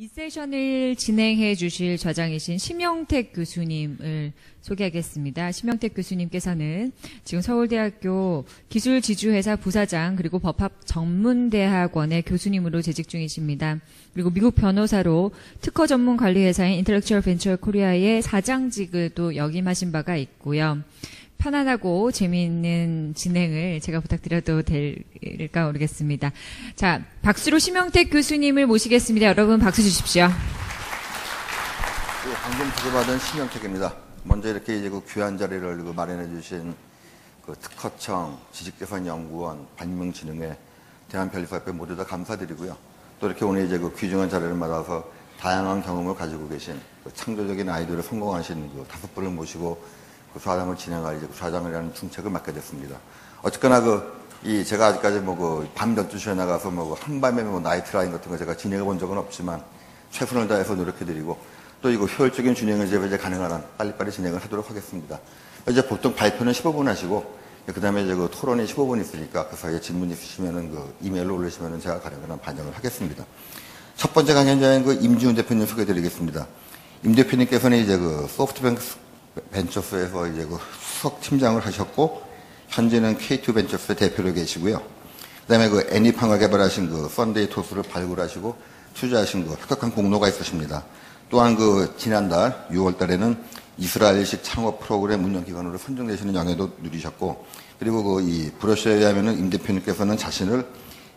이 세션을 진행해 주실 좌장이신 심영택 교수님을 소개하겠습니다. 심영택 교수님께서는 지금 서울대학교 기술지주회사 부사장 그리고 법학전문대학원의 교수님으로 재직 중이십니다. 그리고 미국 변호사로 특허 전문 관리회사인 인텔렉츄얼 벤처 코리아의 사장직을 또 역임하신 바가 있고요. 편안하고 재미있는 진행을 제가 부탁드려도 될까 모르겠습니다. 자, 박수로 심영택 교수님을 모시겠습니다. 여러분 박수 주십시오. 방금 소개받은 심영택입니다. 먼저 이렇게 이제 그 귀한 자리를 마련해 주신 그 특허청, 지식재산연구원, 발명진흥회, 대한변리사협회 모두 다 감사드리고요. 또 이렇게 오늘 이제 그 귀중한 자리를 받아서 다양한 경험을 가지고 계신 그 창조적인 아이디어를 성공하신 그 5분을 모시고 그 좌장을 진행할 이제 그 좌장이라는 중책을 맡게 됐습니다. 어쨌거나 제가 아직까지 밤 12시에 나가서 한밤에 나이트라인 같은 거 제가 진행해 본 적은 없지만 최선을 다해서 노력해드리고 또 이거 효율적인 진행을 이제 가능한 한 빨리빨리 진행을 하도록 하겠습니다. 이제 보통 발표는 15분 하시고 그 다음에 이제 그 토론이 15분 있으니까 그 사이에 질문 있으시면은 이메일로 올리시면은 제가 가능한 한 반영을 하겠습니다. 첫 번째 강연자인 임지훈 대표님 소개해드리겠습니다. 임 대표님께서는 이제 소프트뱅크 벤처스에서 이제 수석 팀장을 하셨고, 현재는 K2 벤처스의 대표로 계시고요. 그 다음에 애니팡을 개발하신 썬데이 토스를 발굴하시고, 투자하신 획득한 공로가 있으십니다. 또한 지난달 6월 달에는 이스라엘식 창업 프로그램 운영기관으로 선정되시는 영예도 누리셨고, 그리고 이 브로셔에 의하면은 임 대표님께서는 자신을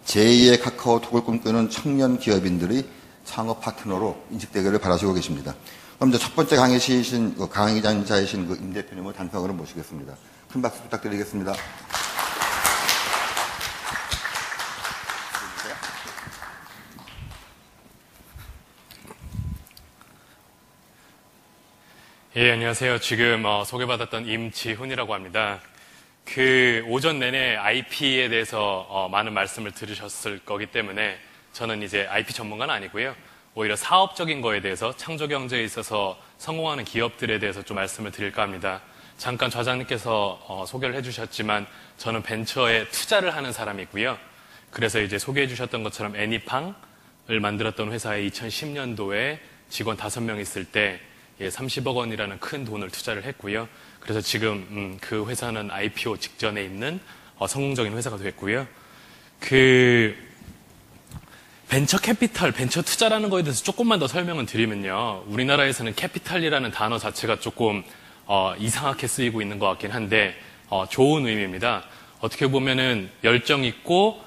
제2의 카카오톡을 꿈꾸는 청년 기업인들의 창업 파트너로 인식되기를 바라시고 계십니다. 그럼 이제 첫 번째 강의자이신 임 대표님을 단상으로 모시겠습니다. 큰 박수 부탁드리겠습니다. 예, 안녕하세요. 지금 소개받았던 임지훈이라고 합니다. 오전 내내 IP에 대해서 많은 말씀을 들으셨을 거기 때문에 저는 이제 IP 전문가는 아니고요. 오히려 사업적인 거에 대해서 창조 경제에 있어서 성공하는 기업들에 대해서 좀 말씀을 드릴까 합니다. 잠깐 좌장님께서 소개를 해주셨지만 저는 벤처에 투자를 하는 사람이고요. 그래서 이제 소개해 주셨던 것처럼 애니팡을 만들었던 회사에 2010년도에 직원 5명 있을 때 30억 원이라는 큰 돈을 투자를 했고요. 그래서 지금 그 회사는 IPO 직전에 있는 성공적인 회사가 됐고요. 벤처 캐피탈, 벤처 투자라는 거에 대해서 조금만 더 설명을 드리면요. 우리나라에서는 캐피탈이라는 단어 자체가 조금 이상하게 쓰이고 있는 것 같긴 한데 좋은 의미입니다. 어떻게 보면은 열정 있고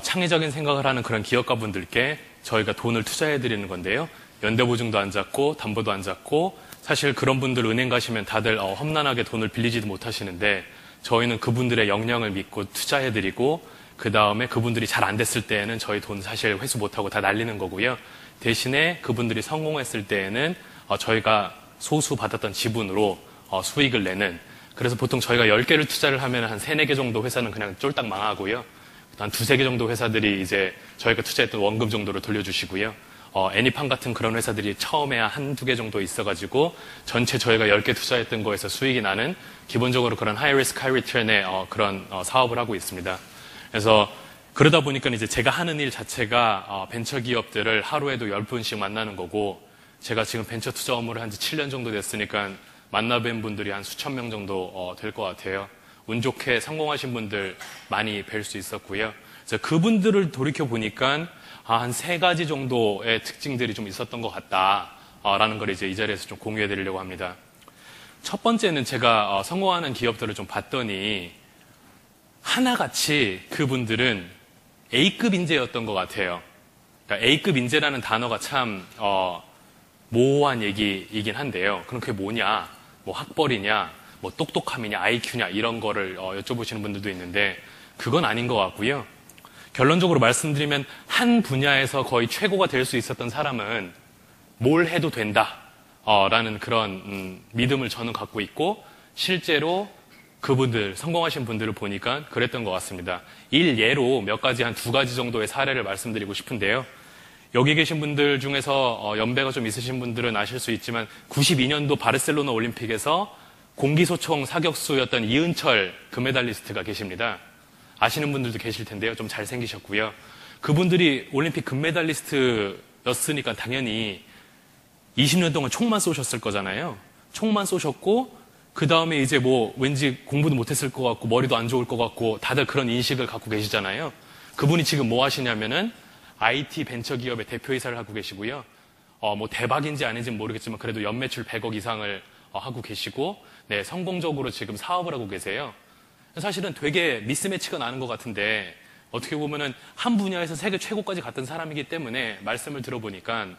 창의적인 생각을 하는 그런 기업가 분들께 저희가 돈을 투자해 드리는 건데요. 연대보증도 안 잡고 담보도 안 잡고 사실 그런 분들 은행 가시면 다들 험난하게 돈을 빌리지도 못하시는데 저희는 그분들의 역량을 믿고 투자해 드리고 그 다음에 그분들이 잘 안 됐을 때에는 저희 돈 사실 회수 못하고 다 날리는 거고요. 대신에 그분들이 성공했을 때에는 저희가 소수 받았던 지분으로 수익을 내는, 그래서 보통 저희가 10개를 투자를 하면 한 3, 4개 정도 회사는 그냥 쫄딱 망하고요. 한 2, 3개 정도 회사들이 이제 저희가 투자했던 원금 정도를 돌려주시고요. 애니팡 같은 그런 회사들이 처음에 한 2개 정도 있어가지고 전체 저희가 10개 투자했던 거에서 수익이 나는 기본적으로 그런 하이 리스크 하이 리턴의 그런 사업을 하고 있습니다. 그래서 그러다 보니까 이제 제가 하는 일 자체가 벤처 기업들을 하루에도 10분씩 만나는 거고, 제가 지금 벤처 투자 업무를 한 지 7년 정도 됐으니까 만나뵌 분들이 한 수천 명 정도 될 것 같아요. 운 좋게 성공하신 분들 많이 뵐 수 있었고요. 그래서 그분들을 돌이켜 보니까 한 3가지 정도의 특징들이 좀 있었던 것 같다라는 걸 이제 이 자리에서 좀 공유해 드리려고 합니다. 첫 번째는 제가 성공하는 기업들을 좀 봤더니 하나같이 그분들은 A급 인재였던 것 같아요. 그러니까 A급 인재라는 단어가 참 모호한 얘기이긴 한데요. 그럼 그게 뭐냐? 뭐 학벌이냐? 뭐 똑똑함이냐? IQ냐? 이런 거를 여쭤보시는 분들도 있는데 그건 아닌 것 같고요. 결론적으로 말씀드리면 한 분야에서 거의 최고가 될 수 있었던 사람은 뭘 해도 된다 라는 그런 믿음을 저는 갖고 있고, 실제로 그분들, 성공하신 분들을 보니까 그랬던 것 같습니다. 일예로 몇 가지, 한 2가지 정도의 사례를 말씀드리고 싶은데요. 여기 계신 분들 중에서 연배가 좀 있으신 분들은 아실 수 있지만 92년도 바르셀로나 올림픽에서 공기소총 사격수였던 이은철 금메달리스트가 계십니다. 아시는 분들도 계실 텐데요. 좀 잘생기셨고요. 그분들이 올림픽 금메달리스트 기업이었으니까 당연히 20년 동안 총만 쏘셨을 거잖아요. 총만 쏘셨고 그 다음에 이제 뭐 왠지 공부도 못했을 것 같고 머리도 안 좋을 것 같고 다들 그런 인식을 갖고 계시잖아요. 그분이 지금 뭐 하시냐면은 IT 벤처기업의 대표이사를 하고 계시고요. 뭐 대박인지 아닌지는 모르겠지만 그래도 연매출 100억 이상을 하고 계시고 네, 성공적으로 지금 사업을 하고 계세요. 사실은 되게 미스매치가 나는 것 같은데 어떻게 보면은 한 분야에서 세계 최고까지 갔던 사람이기 때문에 말씀을 들어보니까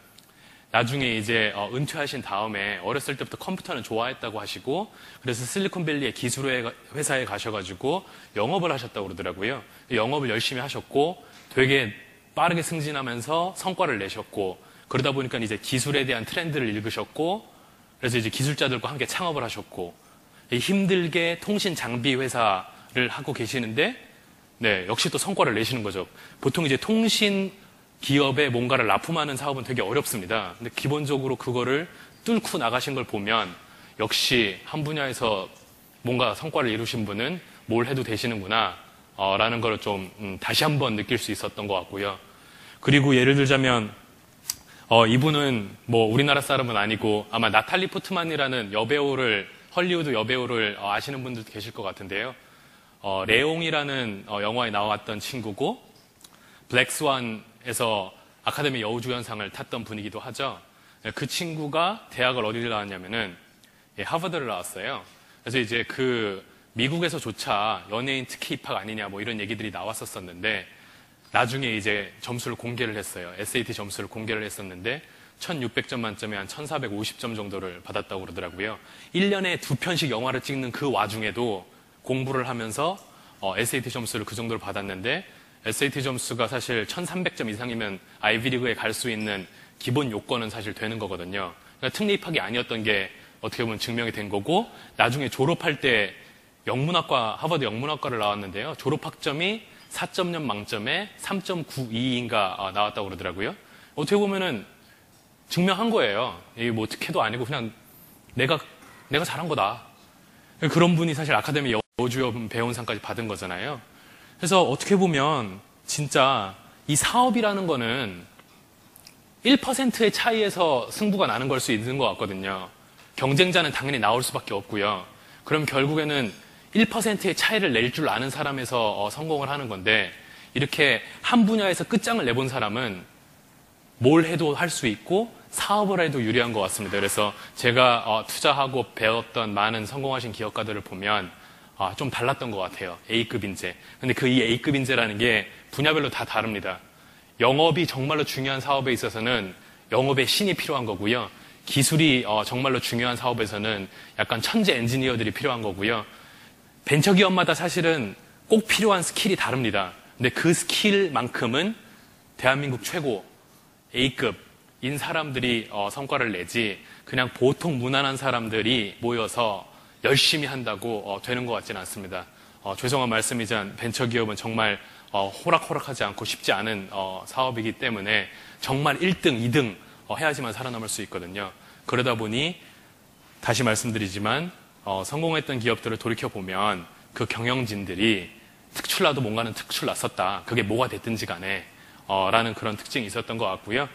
나중에 이제 은퇴하신 다음에 어렸을 때부터 컴퓨터는 좋아했다고 하시고 그래서 실리콘밸리의 기술 회사에 가셔가지고 영업을 하셨다고 그러더라고요. 영업을 열심히 하셨고 되게 빠르게 승진하면서 성과를 내셨고 그러다 보니까 이제 기술에 대한 트렌드를 읽으셨고 그래서 이제 기술자들과 함께 창업을 하셨고 힘들게 통신 장비 회사를 하고 계시는데 네, 역시 또 성과를 내시는 거죠. 보통 이제 통신 기업에 뭔가를 납품하는 사업은 되게 어렵습니다. 근데 기본적으로 그거를 뚫고 나가신 걸 보면 역시 한 분야에서 뭔가 성과를 이루신 분은 뭘 해도 되시는구나 라는 걸 좀 다시 한번 느낄 수 있었던 것 같고요. 그리고 예를 들자면 이분은 뭐 우리나라 사람은 아니고 아마 나탈리 포트만이라는 여배우를 헐리우드 여배우를 아시는 분들도 계실 것 같은데요. 레옹이라는 영화에 나왔던 친구고 블랙스완에서 아카데미 여우주연상을 탔던 분이기도 하죠. 그 친구가 대학을 어디를 나왔냐면은 하버드를 나왔어요. 그래서 이제 그 미국에서조차 연예인 특히 입학 아니냐 뭐 이런 얘기들이 나왔었는데 나중에 이제 점수를 공개를 했어요. SAT 점수를 공개를 했었는데 1600점 만점에 한 1450점 정도를 받았다고 그러더라고요. 1년에 2편씩 영화를 찍는 그 와중에도 공부를 하면서 SAT 점수를 그 정도를 받았는데 SAT 점수가 사실 1300점 이상이면 아이비리그에 갈 수 있는 기본 요건은 사실 되는 거거든요. 그러니까 특례 입학이 아니었던 게 어떻게 보면 증명이 된 거고 나중에 졸업할 때 영문학과, 하버드 영문학과를 나왔는데요. 졸업학점이 4.0 만점에 3.92인가 나왔다고 그러더라고요. 어떻게 보면은 증명한 거예요. 이게 뭐 특혜도 아니고 그냥 내가 잘한 거다. 그런 분이 사실 아카데미 여우주연 배우상까지 받은 거잖아요. 그래서 어떻게 보면 진짜 이 사업이라는 거는 1%의 차이에서 승부가 나는 걸 수 있는 것 같거든요. 경쟁자는 당연히 나올 수밖에 없고요. 그럼 결국에는 1%의 차이를 낼 줄 아는 사람에서 성공을 하는 건데 이렇게 한 분야에서 끝장을 내본 사람은 뭘 해도 할 수 있고 사업을 해도 유리한 것 같습니다. 그래서 제가 투자하고 배웠던 많은 성공하신 기업가들을 보면 좀 달랐던 것 같아요. A급 인재. 근데 그 이 A급 인재라는 게 분야별로 다 다릅니다. 영업이 정말로 중요한 사업에 있어서는 영업의 신이 필요한 거고요. 기술이 정말로 중요한 사업에서는 약간 천재 엔지니어들이 필요한 거고요. 벤처기업마다 사실은 꼭 필요한 스킬이 다릅니다. 근데 그 스킬만큼은 대한민국 최고 A급인 사람들이 성과를 내지 그냥 보통 무난한 사람들이 모여서 열심히 한다고 되는 것 같지는 않습니다. 죄송한 말씀이지만 벤처기업은 정말 호락호락하지 않고 쉽지 않은 사업이기 때문에 정말 1등, 2등 해야지만 살아남을 수 있거든요. 그러다 보니 다시 말씀드리지만 성공했던 기업들을 돌이켜보면 그 경영진들이 특출나도 뭔가는 특출났었다. 그게 뭐가 됐든지 간에 라는 그런 특징이 있었던 것 같고요.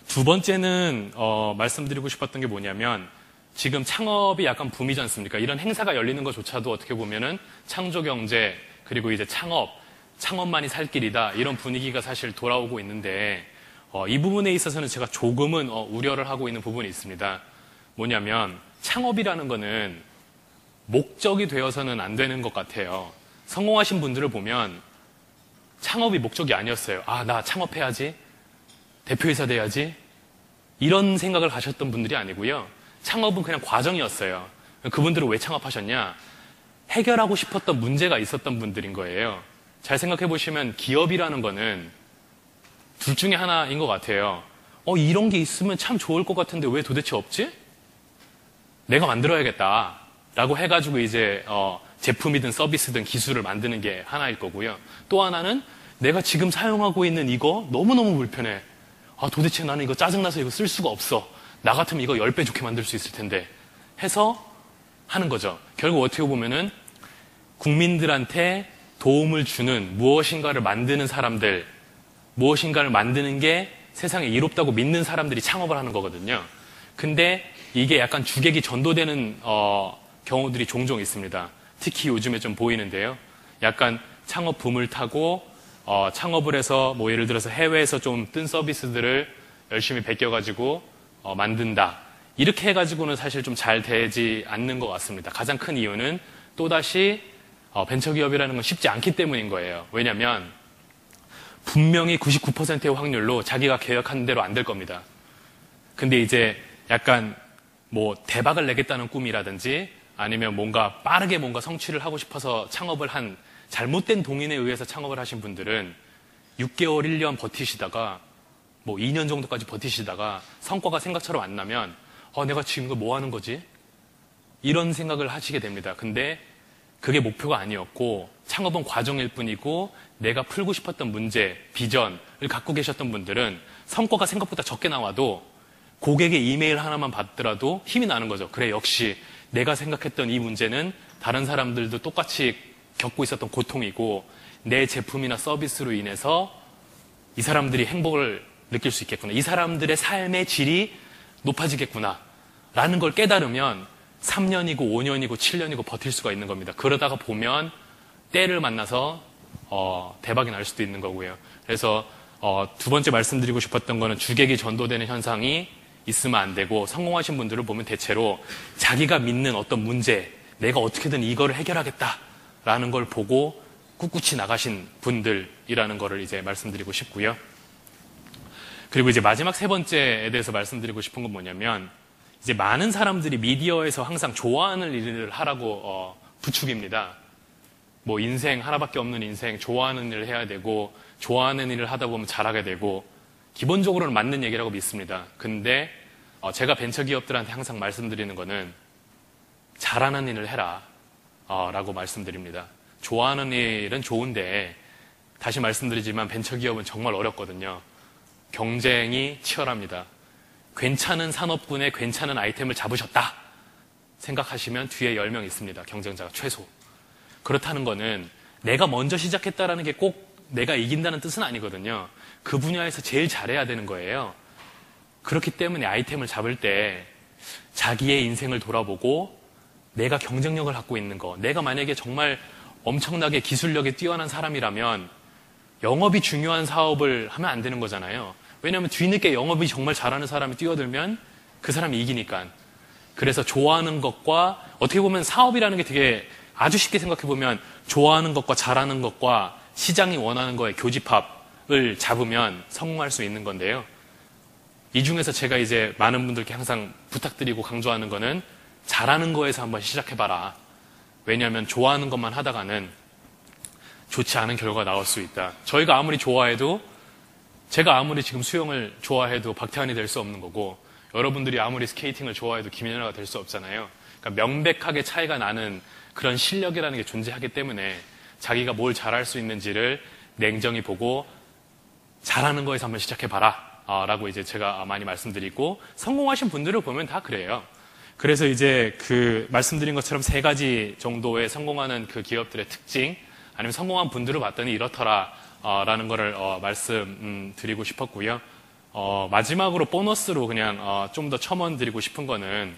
두 번째는 말씀드리고 싶었던 게 뭐냐면 지금 창업이 약간 붐이지 않습니까? 이런 행사가 열리는 것조차도 어떻게 보면은 창조경제 그리고 이제 창업만이 살 길이다 이런 분위기가 사실 돌아오고 있는데 이 부분에 있어서는 제가 조금은 우려를 하고 있는 부분이 있습니다. 뭐냐면 창업이라는 거는 목적이 되어서는 안 되는 것 같아요. 성공하신 분들을 보면 창업이 목적이 아니었어요. 나 창업해야지. 대표이사 돼야지. 이런 생각을 가셨던 분들이 아니고요. 창업은 그냥 과정이었어요. 그분들은 왜 창업하셨냐? 해결하고 싶었던 문제가 있었던 분들인 거예요. 잘 생각해 보시면 기업이라는 거는 둘 중에 하나인 것 같아요. 이런 게 있으면 참 좋을 것 같은데 왜 도대체 없지? 내가 만들어야겠다. 라고 해가지고 이제 제품이든 서비스든 기술을 만드는 게 하나일 거고요. 또 하나는 내가 지금 사용하고 있는 이거 너무너무 불편해. 도대체 나는 이거 짜증나서 이거 쓸 수가 없어. 나 같으면 이거 10배 좋게 만들 수 있을 텐데. 해서 하는 거죠. 결국 어떻게 보면은 국민들한테 도움을 주는 무엇인가를 만드는 사람들, 무엇인가를 만드는 게 세상에 이롭다고 믿는 사람들이 창업을 하는 거거든요. 근데 이게 약간 주객이 전도되는 경우들이 종종 있습니다. 특히 요즘에 좀 보이는데요. 약간 창업 붐을 타고 창업을 해서 뭐 예를 들어서 해외에서 좀 뜬 서비스들을 열심히 베껴가지고 만든다. 이렇게 해가지고는 사실 좀 잘 되지 않는 것 같습니다. 가장 큰 이유는 또다시 벤처기업이라는 건 쉽지 않기 때문인 거예요. 왜냐하면 분명히 99%의 확률로 자기가 계획한 대로 안 될 겁니다. 근데 이제 약간 뭐 대박을 내겠다는 꿈이라든지 아니면 뭔가 빠르게 뭔가 성취를 하고 싶어서 창업을 한 잘못된 동인에 의해서 창업을 하신 분들은 6개월, 1년 버티시다가 뭐 2년 정도까지 버티시다가 성과가 생각처럼 안 나면 내가 지금 이거 뭐 하는 거지? 이런 생각을 하시게 됩니다. 근데 그게 목표가 아니었고 창업은 과정일 뿐이고 내가 풀고 싶었던 문제, 비전을 갖고 계셨던 분들은 성과가 생각보다 적게 나와도 고객의 이메일 하나만 받더라도 힘이 나는 거죠. 그래, 역시 내가 생각했던 이 문제는 다른 사람들도 똑같이 겪고 있었던 고통이고 내 제품이나 서비스로 인해서 이 사람들이 행복을 느낄 수 있겠구나. 이 사람들의 삶의 질이 높아지겠구나. 라는 걸 깨달으면 3년이고 5년이고 7년이고 버틸 수가 있는 겁니다. 그러다가 보면 때를 만나서 대박이 날 수도 있는 거고요. 그래서 두 번째 말씀드리고 싶었던 거는 주객이 전도되는 현상이 있으면 안 되고 성공하신 분들을 보면 대체로 자기가 믿는 어떤 문제, 내가 어떻게든 이거를 해결하겠다라는 걸 보고 꿋꿋이 나가신 분들이라는 거를 이제 말씀드리고 싶고요. 그리고 이제 마지막 세 번째에 대해서 말씀드리고 싶은 건 뭐냐면 이제 많은 사람들이 미디어에서 항상 좋아하는 일을 하라고 부축입니다. 뭐 인생 하나밖에 없는 인생, 좋아하는 일을 해야 되고 좋아하는 일을 하다 보면 잘하게 되고 기본적으로는 맞는 얘기라고 믿습니다. 근데 제가 벤처기업들한테 항상 말씀드리는 거는 잘하는 일을 해라 라고 말씀드립니다. 좋아하는 일은 좋은데 다시 말씀드리지만 벤처기업은 정말 어렵거든요. 경쟁이 치열합니다. 괜찮은 산업군에 괜찮은 아이템을 잡으셨다 생각하시면 뒤에 10명 있습니다. 경쟁자가 최소. 그렇다는 거는 내가 먼저 시작했다라는 게 꼭 내가 이긴다는 뜻은 아니거든요. 그 분야에서 제일 잘해야 되는 거예요. 그렇기 때문에 아이템을 잡을 때 자기의 인생을 돌아보고 내가 경쟁력을 갖고 있는 거, 내가 만약에 정말 엄청나게 기술력이 뛰어난 사람이라면 영업이 중요한 사업을 하면 안 되는 거잖아요. 왜냐하면 뒤늦게 영업이 정말 잘하는 사람이 뛰어들면 그 사람이 이기니까. 그래서 좋아하는 것과 어떻게 보면 사업이라는 게 되게 아주 쉽게 생각해보면 좋아하는 것과 잘하는 것과 시장이 원하는 거의 교집합을 잡으면 성공할 수 있는 건데요. 이 중에서 제가 이제 많은 분들께 항상 부탁드리고 강조하는 거는 잘하는 거에서 한번 시작해봐라. 왜냐하면 좋아하는 것만 하다가는 좋지 않은 결과가 나올 수 있다. 저희가 아무리 좋아해도 제가 아무리 지금 수영을 좋아해도 박태환이 될 수 없는 거고 여러분들이 아무리 스케이팅을 좋아해도 김연아가 될 수 없잖아요. 그러니까 명백하게 차이가 나는 그런 실력이라는 게 존재하기 때문에 자기가 뭘 잘할 수 있는지를 냉정히 보고 잘하는 거에서 한번 시작해봐라 라고 이제 제가 많이 말씀드리고 성공하신 분들을 보면 다 그래요. 그래서 이제 그 말씀드린 것처럼 3가지 정도의 성공하는 그 기업들의 특징 아니면 성공한 분들을 봤더니 이렇더라 라는 거를 말씀드리고 싶었고요. 마지막으로 보너스로 그냥 좀 더 첨언드리고 싶은 거는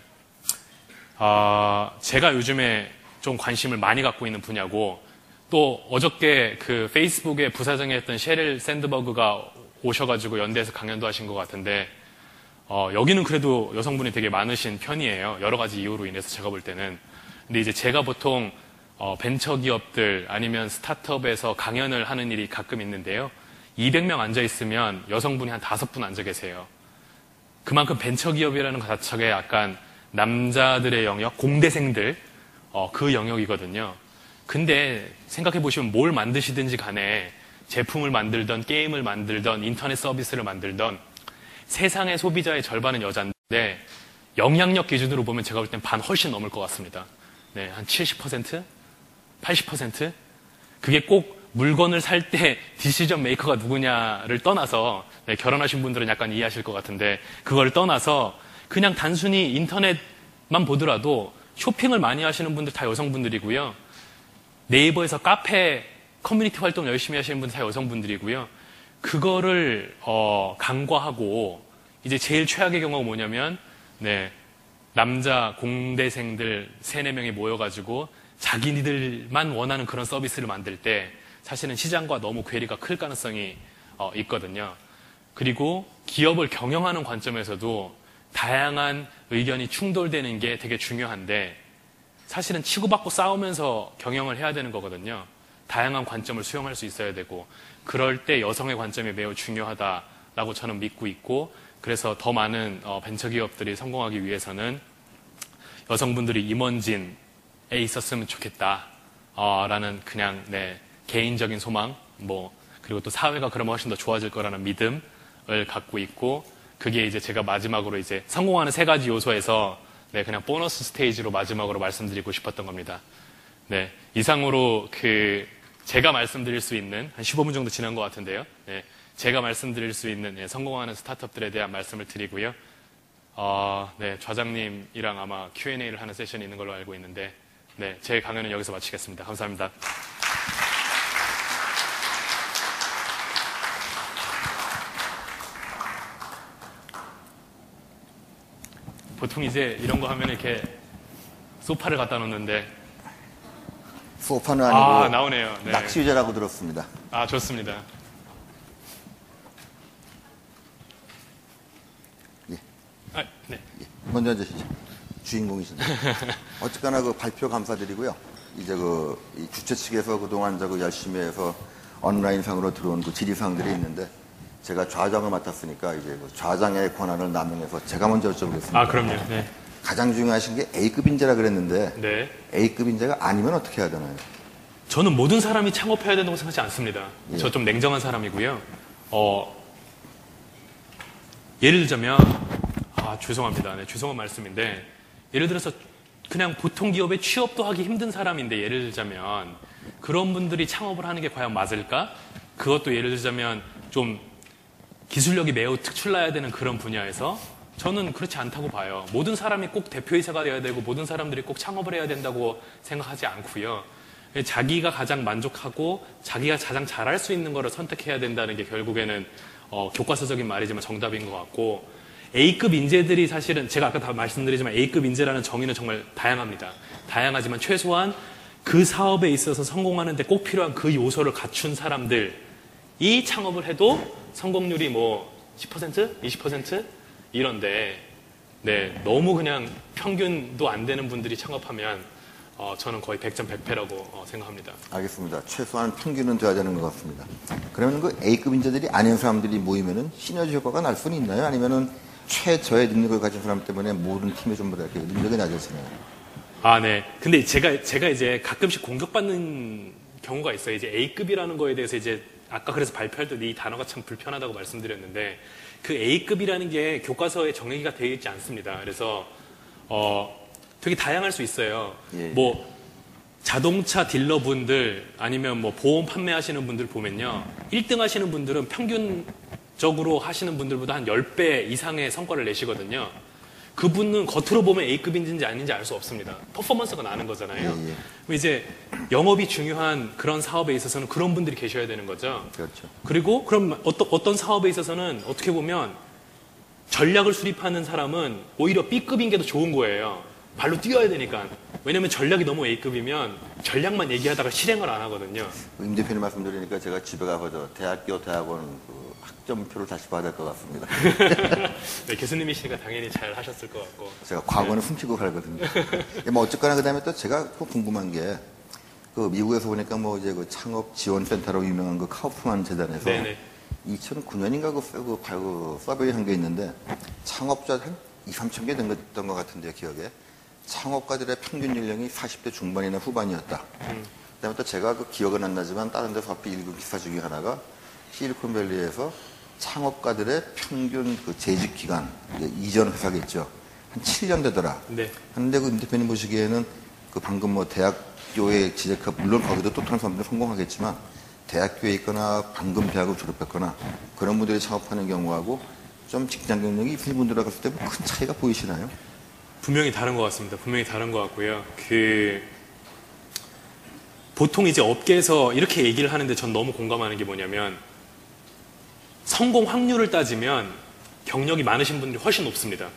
제가 요즘에 좀 관심을 많이 갖고 있는 분야고 또 어저께 그 페이스북에 부사장이 했던 셰릴 샌드버그가 오셔가지고 연대에서 강연도 하신 것 같은데 여기는 그래도 여성분이 되게 많으신 편이에요. 여러 가지 이유로 인해서 제가 볼 때는. 근데 이제 제가 보통 벤처기업들 아니면 스타트업에서 강연을 하는 일이 가끔 있는데요. 200명 앉아있으면 여성분이 한 5분 앉아 계세요. 그만큼 벤처기업이라는 것 자체가 약간 남자들의 영역, 공대생들 그 영역이거든요. 근데 생각해보시면 뭘 만드시든지 간에 제품을 만들던 게임을 만들던 인터넷 서비스를 만들던 세상의 소비자의 절반은 여자인데 영향력 기준으로 보면 제가 볼 땐 반 훨씬 넘을 것 같습니다. 네, 한 70%? 80%? 그게 꼭 물건을 살 때 디시전 메이커가 누구냐를 떠나서 네, 결혼하신 분들은 약간 이해하실 것 같은데 그걸 떠나서 그냥 단순히 인터넷만 보더라도 쇼핑을 많이 하시는 분들 다 여성분들이고요. 네이버에서 카페 커뮤니티 활동 열심히 하시는 분들 다 여성분들이고요. 그거를 간과하고 이제 제일 최악의 경우가 뭐냐면 네, 남자 공대생들 3, 4명이 모여가지고 자기들만 원하는 그런 서비스를 만들 때 사실은 시장과 너무 괴리가 클 가능성이 있거든요. 그리고 기업을 경영하는 관점에서도 다양한 의견이 충돌되는 게 되게 중요한데 사실은 치고받고 싸우면서 경영을 해야 되는 거거든요. 다양한 관점을 수용할 수 있어야 되고 그럴 때 여성의 관점이 매우 중요하다라고 저는 믿고 있고 그래서 더 많은 벤처기업들이 성공하기 위해서는 여성분들이 임원진에 있었으면 좋겠다 라는 그냥 네, 개인적인 소망 그리고 또 사회가 그러면 훨씬 더 좋아질 거라는 믿음을 갖고 있고 그게 이제 제가 마지막으로 이제 성공하는 3가지 요소에서 네, 그냥 보너스 스테이지로 마지막으로 말씀드리고 싶었던 겁니다. 네, 이상으로 제가 말씀드릴 수 있는 한 15분 정도 지난 것 같은데요. 네, 제가 말씀드릴 수 있는 네, 성공하는 스타트업들에 대한 말씀을 드리고요. 네, 좌장님이랑 아마 Q&A를 하는 세션이 있는 걸로 알고 있는데 네, 제 강연은 여기서 마치겠습니다. 감사합니다. 보통 이제 이런 거 하면 이렇게 소파를 갖다 놓는데 소파는 아니고 나오네요. 네. 낚시 의자라고 들었습니다. 좋습니다. 예. 네. 예. 먼저 앉으시죠. 주인공이신데. 어쨌거나 발표 감사드리고요. 이제 이 주최 측에서 그동안 열심히 해서 온라인상으로 들어온 질의사항들이 있는데 제가 좌장을 맡았으니까 이제 좌장의 권한을 남용해서 제가 먼저 여쭤보겠습니다. 그럼요. 네. 가장 중요하신 게 A급 인재라 그랬는데 네. A급 인재가 아니면 어떻게 해야 되나요? 저는 모든 사람이 창업해야 된다고 생각하지 않습니다. 예. 저 좀 냉정한 사람이고요. 예를 들자면 죄송합니다. 네, 죄송한 말씀인데 예를 들어서 그냥 보통 기업에 취업도 하기 힘든 사람인데 예를 들자면 그런 분들이 창업을 하는 게 과연 맞을까? 그것도 예를 들자면 좀 기술력이 매우 특출나야 되는 그런 분야에서 저는 그렇지 않다고 봐요. 모든 사람이 꼭 대표이사가 돼야 되고 모든 사람들이 꼭 창업을 해야 된다고 생각하지 않고요. 자기가 가장 만족하고 자기가 가장 잘할 수 있는 거를 선택해야 된다는 게 결국에는 교과서적인 말이지만 정답인 것 같고 A급 인재들이 사실은 제가 아까 다 말씀드리지만 A급 인재라는 정의는 정말 다양합니다. 다양하지만 최소한 그 사업에 있어서 성공하는 데 꼭 필요한 그 요소를 갖춘 사람들이 창업을 해도 성공률이 10%? 20%? 이런데 네, 너무 그냥 평균도 안 되는 분들이 창업하면 저는 거의 100점 100패라고 생각합니다. 알겠습니다. 최소한 평균은 돼야 되는 것 같습니다. 그러면 A급 인재들이 아닌 사람들이 모이면은 시너지 효과가 날 수는 있나요? 아니면은 최저의 능력을 가진 사람 때문에 모든 팀이 전부 다 이렇게 능력이 낮아지나요? 네. 근데 제가 이제 가끔씩 공격받는 경우가 있어요. 이제 A급이라는 거에 대해서 이제 아까 그래서 발표할 때 이 단어가 참 불편하다고 말씀드렸는데 그 A급이라는 게 교과서에 정의가 되어 있지 않습니다. 그래서 되게 다양할 수 있어요. 예. 자동차 딜러분들 아니면 보험 판매하시는 분들 보면요. 1등 하시는 분들은 평균적으로 하시는 분들보다 한 10배 이상의 성과를 내시거든요. 그분은 겉으로 보면 A급인지 아닌지 알 수 없습니다. 퍼포먼스가 나는 거잖아요. 예. 이제 영업이 중요한 그런 사업에 있어서는 그런 분들이 계셔야 되는 거죠. 그렇죠. 그리고 그럼 어떤 사업에 있어서는 어떻게 보면 전략을 수립하는 사람은 오히려 B급인 게 더 좋은 거예요. 발로 뛰어야 되니까. 왜냐면 전략이 너무 A급이면 전략만 얘기하다가 실행을 안 하거든요. 임 대표님 말씀 드리니까 제가 집에 가서 대학교, 대학원 학점표를 다시 봐야 될 것 같습니다. 네, 교수님이시니까 당연히 잘 하셨을 것 같고. 제가 과거는 훔치고 살거든요. 어쨌거나 그 다음에 또 제가 궁금한 게 미국에서 보니까 이제 창업 지원센터로 유명한 카우프만 재단에서 네네. 2009년인가 서베이 한 게 있는데 창업자 한 2~3천 개 됐던 것 같은데요, 기억에. 창업가들의 평균 연령이 40대 중반이나 후반이었다. 그다음에 또 제가 기억은 안 나지만 다른 데서 앞에 읽은 기사 중에 하나가 실리콘밸리에서 창업가들의 평균 재직 기간, 이전 회사겠죠. 한 7년 되더라. 네. 하는데 임 대표님 보시기에는 방금 대학교에 물론 거기도 똑똑한 사람들은 성공하겠지만 대학교에 있거나 방금 대학을 졸업했거나 그런 분들이 창업하는 경우하고 좀 직장 경력이 있으신 분들하고 봤을 때 큰 차이가 보이시나요? 분명히 다른 것 같습니다. 분명히 다른 것 같고요. 보통 이제 업계에서 이렇게 얘기를 하는데 전 너무 공감하는 게 뭐냐면 성공 확률을 따지면 경력이 많으신 분들이 훨씬 높습니다.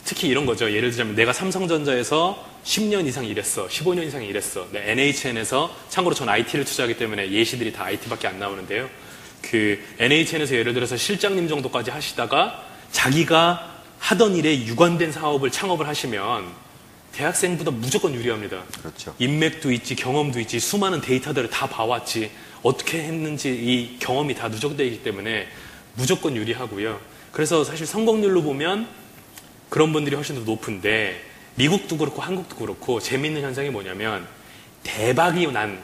특히 이런 거죠. 예를 들자면 내가 삼성전자에서 10년 이상 일했어. 15년 이상 일했어. NHN에서, 참고로 전 IT를 투자하기 때문에 예시들이 다 IT밖에 안 나오는데요. 그 NHN에서 예를 들어서 실장님 정도까지 하시다가 자기가 하던 일에 유관된 사업을 창업을 하시면 대학생보다 무조건 유리합니다. 그렇죠. 인맥도 있지, 경험도 있지, 수많은 데이터들을 다 봐왔지, 어떻게 했는지 이 경험이 다 누적되어 있기 때문에 무조건 유리하고요. 그래서 사실 성공률로 보면 그런 분들이 훨씬 더 높은데, 미국도 그렇고 한국도 그렇고 재미있는 현상이 뭐냐면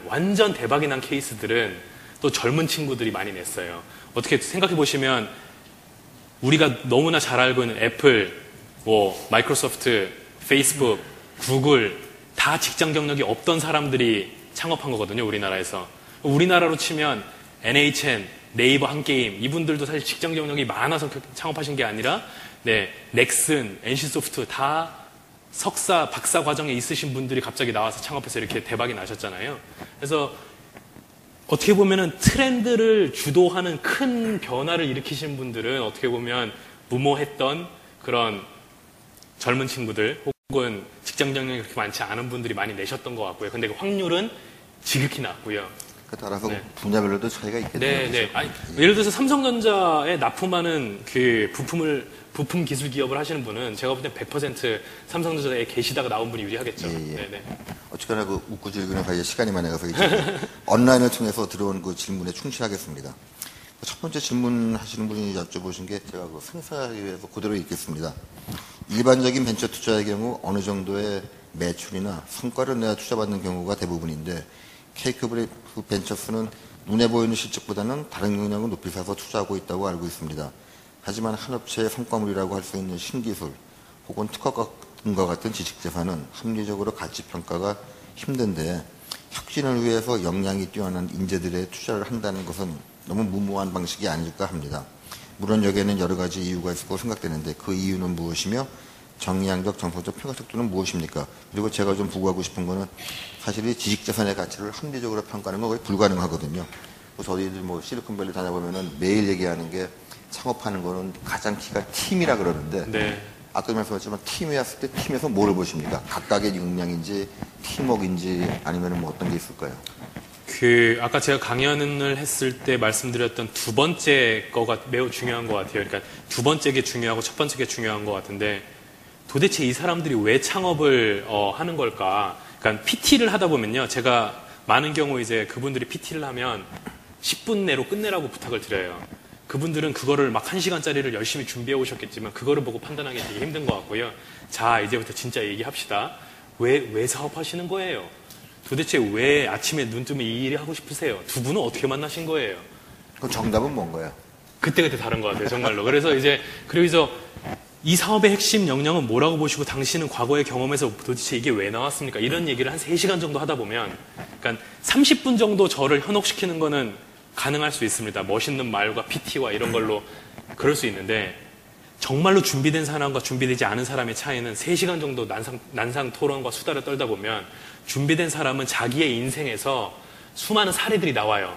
완전 대박이 난 케이스들은 또 젊은 친구들이 많이 냈어요. 어떻게 생각해 보시면 우리가 너무나 잘 알고 있는 애플, 마이크로소프트, 페이스북, 구글 다 직장 경력이 없던 사람들이 창업한 거거든요, 우리나라에서. 우리나라로 치면 NHN, 네이버 한게임, 이분들도 사실 직장 경력이 많아서 창업하신 게 아니라 넥슨, NC소프트 다 석사, 박사 과정에 있으신 분들이 갑자기 나와서 창업해서 이렇게 대박이 나셨잖아요. 그래서 어떻게 보면은 트렌드를 주도하는 큰 변화를 일으키신 분들은 어떻게 보면 무모했던 그런 젊은 친구들 혹은 직장 경력이 그렇게 많지 않은 분들이 많이 내셨던 것 같고요. 근데 그 확률은 지극히 낮고요. 따라서 분야별로도 차이가 있겠네요. 네. 아니, 예를 들어서 삼성전자에 납품하는 그 부품 기술 기업을 하시는 분은 제가 볼 땐 100% 삼성전자에 계시다가 나온 분이 유리하겠죠. 네. 어쨌거나 그 웃고 즐기는 사이에 시간이 많이 가서 이제 온라인을 통해서 들어온 그 질문에 충실하겠습니다. 첫 번째 질문하시는 분이 여쭤보신 게 제가 그 생사에서 그대로 읽겠습니다. 일반적인 벤처 투자의 경우 어느 정도의 매출이나 성과를 내야 투자받는 경우가 대부분인데 케이크브레이크 벤처스는 눈에 보이는 실적보다는 다른 영역을 높이 사서 투자하고 있다고 알고 있습니다. 하지만 한 업체의 성과물이라고 할 수 있는 신기술 혹은 특허과 같은 지식재산은 합리적으로 가치평가가 힘든데 혁신을 위해서 역량이 뛰어난 인재들의 투자를 한다는 것은 너무 무모한 방식이 아닐까 합니다. 물론 여기에는 여러 가지 이유가 있을 거라고 생각되는데 그 이유는 무엇이며 정량적, 정서적 평가 속도는 무엇입니까? 그리고 제가 좀 부구하고 싶은 거는 사실 이 지식재산의 가치를 합리적으로 평가하는 건 거의 불가능하거든요. 저희들 실리콘밸리 다녀보면은 매일 얘기하는 게 창업하는 거는 가장 키가 팀이라 그러는데 아까 말씀하셨지만 팀이었을 때 팀에서 뭐를 보십니까? 각각의 역량인지 팀워크인지 아니면 어떤 게 있을까요? 아까 제가 강연을 했을 때 말씀드렸던 두 번째 거가 매우 중요한 것 같아요. 그러니까 두 번째 게 중요하고 첫 번째 게 중요한 것 같은데 도대체 이 사람들이 왜 창업을 하는 걸까? 그러니까 PT를 하다 보면요. 제가 많은 경우 이제 그분들이 PT를 하면 10분 내로 끝내라고 부탁을 드려요. 그분들은 그거를 막 1시간짜리를 열심히 준비해 오셨겠지만 그거를 보고 판단하기 되게 힘든 것 같고요. 자, 이제부터 진짜 얘기합시다. 왜 사업하시는 거예요? 도대체 왜 아침에 눈 뜨면 이 일이 하고 싶으세요? 두 분은 어떻게 만나신 거예요? 그럼 정답은 뭔가요? 그때그때 다른 것 같아요, 정말로. 그래서 이 사업의 핵심 역량은 뭐라고 보시고 당신은 과거의 경험에서 도대체 이게 왜 나왔습니까? 이런 얘기를 한 3시간 정도 하다 보면, 그러니까 30분 정도 저를 현혹시키는 거는 가능할 수 있습니다. 멋있는 말과 PT와 이런 걸로 그럴 수 있는데, 정말로 준비된 사람과 준비되지 않은 사람의 차이는 3시간 정도 난상 토론과 수다를 떨다 보면 준비된 사람은 자기의 인생에서 수많은 사례들이 나와요.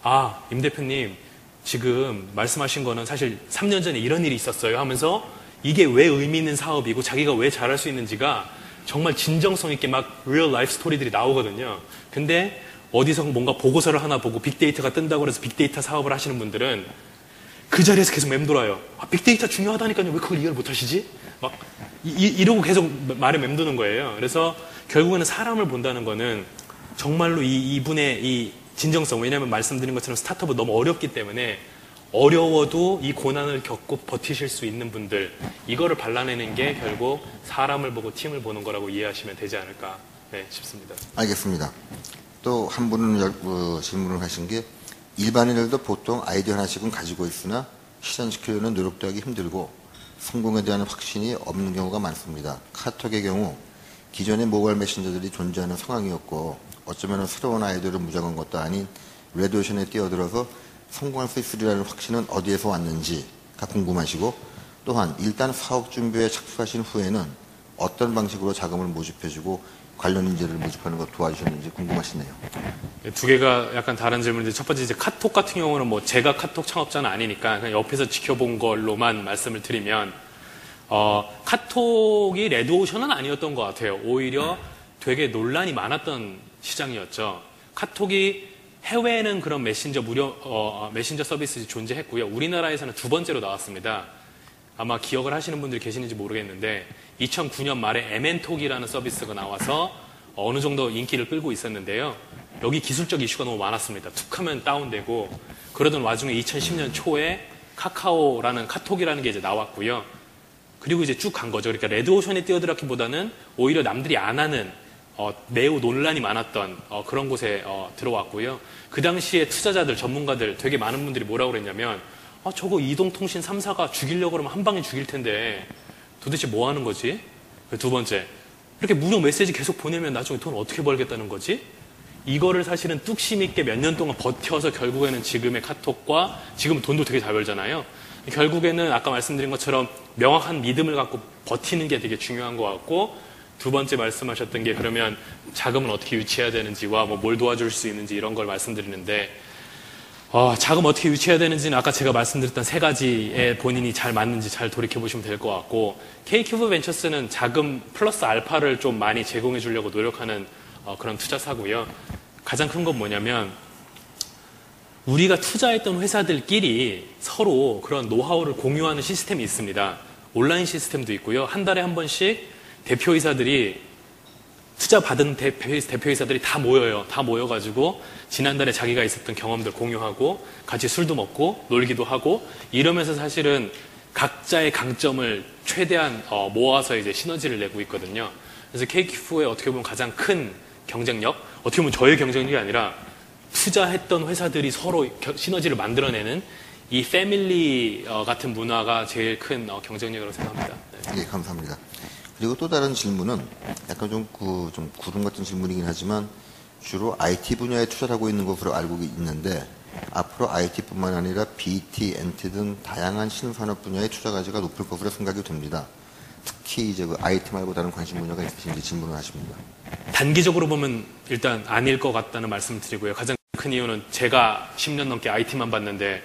아, 임 대표님, 지금 말씀하신 거는 사실 3년 전에 이런 일이 있었어요 하면서 이게 왜 의미 있는 사업이고 자기가 왜 잘할 수 있는지가 정말 진정성 있게 막 리얼 라이프 스토리들이 나오거든요. 근데 어디서 뭔가 보고서를 하나 보고 빅데이터가 뜬다고 해서 빅데이터 사업을 하시는 분들은 그 자리에서 계속 맴돌아요. 아, 빅데이터 중요하다니까요. 왜 그걸 이해를 못 하시지? 막 이러고 계속 말에 맴도는 거예요. 그래서 결국에는 사람을 본다는 거는 정말로 이분의 이 진정성, 왜냐하면 말씀드린 것처럼 스타트업은 너무 어렵기 때문에 어려워도 이 고난을 겪고 버티실 수 있는 분들, 이거를 발라내는 게 결국 사람을 보고 팀을 보는 거라고 이해하시면 되지 않을까 싶습니다. 알겠습니다. 또 한 분은 질문을 하신 게 일반인들도 보통 아이디어 하나씩은 가지고 있으나 실현시키려는 노력도 하기 힘들고 성공에 대한 확신이 없는 경우가 많습니다. 카톡의 경우 기존의 모바일 메신저들이 존재하는 상황이었고 어쩌면 새로운 아이디어를 무장한 것도 아닌 레드오션에 뛰어들어서 성공할 수 있으리라는 확신은 어디에서 왔는지가 궁금하시고 또한 일단 사업 준비에 착수하신 후에는 어떤 방식으로 자금을 모집해주고 관련 인재를 모집하는 거 도와주셨는지 궁금하시네요. 두 개가 약간 다른 질문인데 첫 번째 이제 카톡 같은 경우는 뭐 제가 카톡 창업자는 아니니까 그냥 옆에서 지켜본 걸로만 말씀을 드리면 카톡이 레드오션은 아니었던 것 같아요. 오히려 되게 논란이 많았던 시장이었죠. 카톡이 해외에는 그런 메신저 메신저 서비스가 존재했고요. 우리나라에서는 두 번째로 나왔습니다. 아마 기억을 하시는 분들이 계시는지 모르겠는데 2009년 말에 MN톡이라는 서비스가 나와서 어느 정도 인기를 끌고 있었는데요. 여기 기술적 이슈가 너무 많았습니다. 툭 하면 다운되고 그러던 와중에 2010년 초에 카톡이라는 게 이제 나왔고요. 그리고 이제 쭉 간 거죠. 그러니까 레드오션에 뛰어들었기보다는 오히려 남들이 안 하는 매우 논란이 많았던 그런 곳에 들어왔고요. 그 당시에 투자자들, 전문가들 되게 많은 분들이 뭐라고 그랬냐면 저거 이동통신 3사가 죽이려고 그러면 한 방에 죽일 텐데 도대체 뭐 하는 거지? 두 번째, 이렇게 무료 메시지 계속 보내면 나중에 돈 어떻게 벌겠다는 거지? 이거를 사실은 뚝심 있게 몇 년 동안 버텨서 결국에는 지금의 카톡과 지금 돈도 되게 잘 벌잖아요. 결국에는 아까 말씀드린 것처럼 명확한 믿음을 갖고 버티는 게 되게 중요한 것 같고 두 번째 말씀하셨던 게 그러면 자금은 어떻게 유치해야 되는지와 뭐 뭘 도와줄 수 있는지 이런 걸 말씀드리는데 자금 어떻게 유치해야 되는지는 아까 제가 말씀드렸던 세 가지에 본인이 잘 맞는지 잘 돌이켜보시면 될 것 같고 K큐브 벤처스는 자금 플러스 알파를 좀 많이 제공해 주려고 노력하는 그런 투자사고요. 가장 큰 건 뭐냐면 우리가 투자했던 회사들끼리 서로 그런 노하우를 공유하는 시스템이 있습니다. 온라인 시스템도 있고요. 한 달에 한 번씩 대표이사들이 투자 받은 대표이사들이 다 모여요. 다 모여가지고 지난달에 자기가 있었던 경험들 공유하고 같이 술도 먹고 놀기도 하고 이러면서 사실은 각자의 강점을 최대한 모아서 이제 시너지를 내고 있거든요. 그래서 K큐브의 어떻게 보면 가장 큰 경쟁력, 어떻게 보면 저의 경쟁력이 아니라 투자했던 회사들이 서로 시너지를 만들어내는 이 패밀리 같은 문화가 제일 큰 경쟁력이라고 생각합니다. 네. 예, 감사합니다. 그리고 또 다른 질문은 약간 좀 구름 같은 질문이긴 하지만 주로 IT 분야에 투자를 하고 있는 것으로 알고 있는데 앞으로 IT뿐만 아니라 BT, NT 등 다양한 신산업 분야의 투자 가치가 높을 것으로 생각이 됩니다. 특히 이제 그 IT 말고 다른 관심 분야가 있으신지 질문을 하십니다. 단기적으로 보면 일단 아닐 것 같다는 말씀 드리고요. 가장 큰 이유는 제가 10년 넘게 IT만 봤는데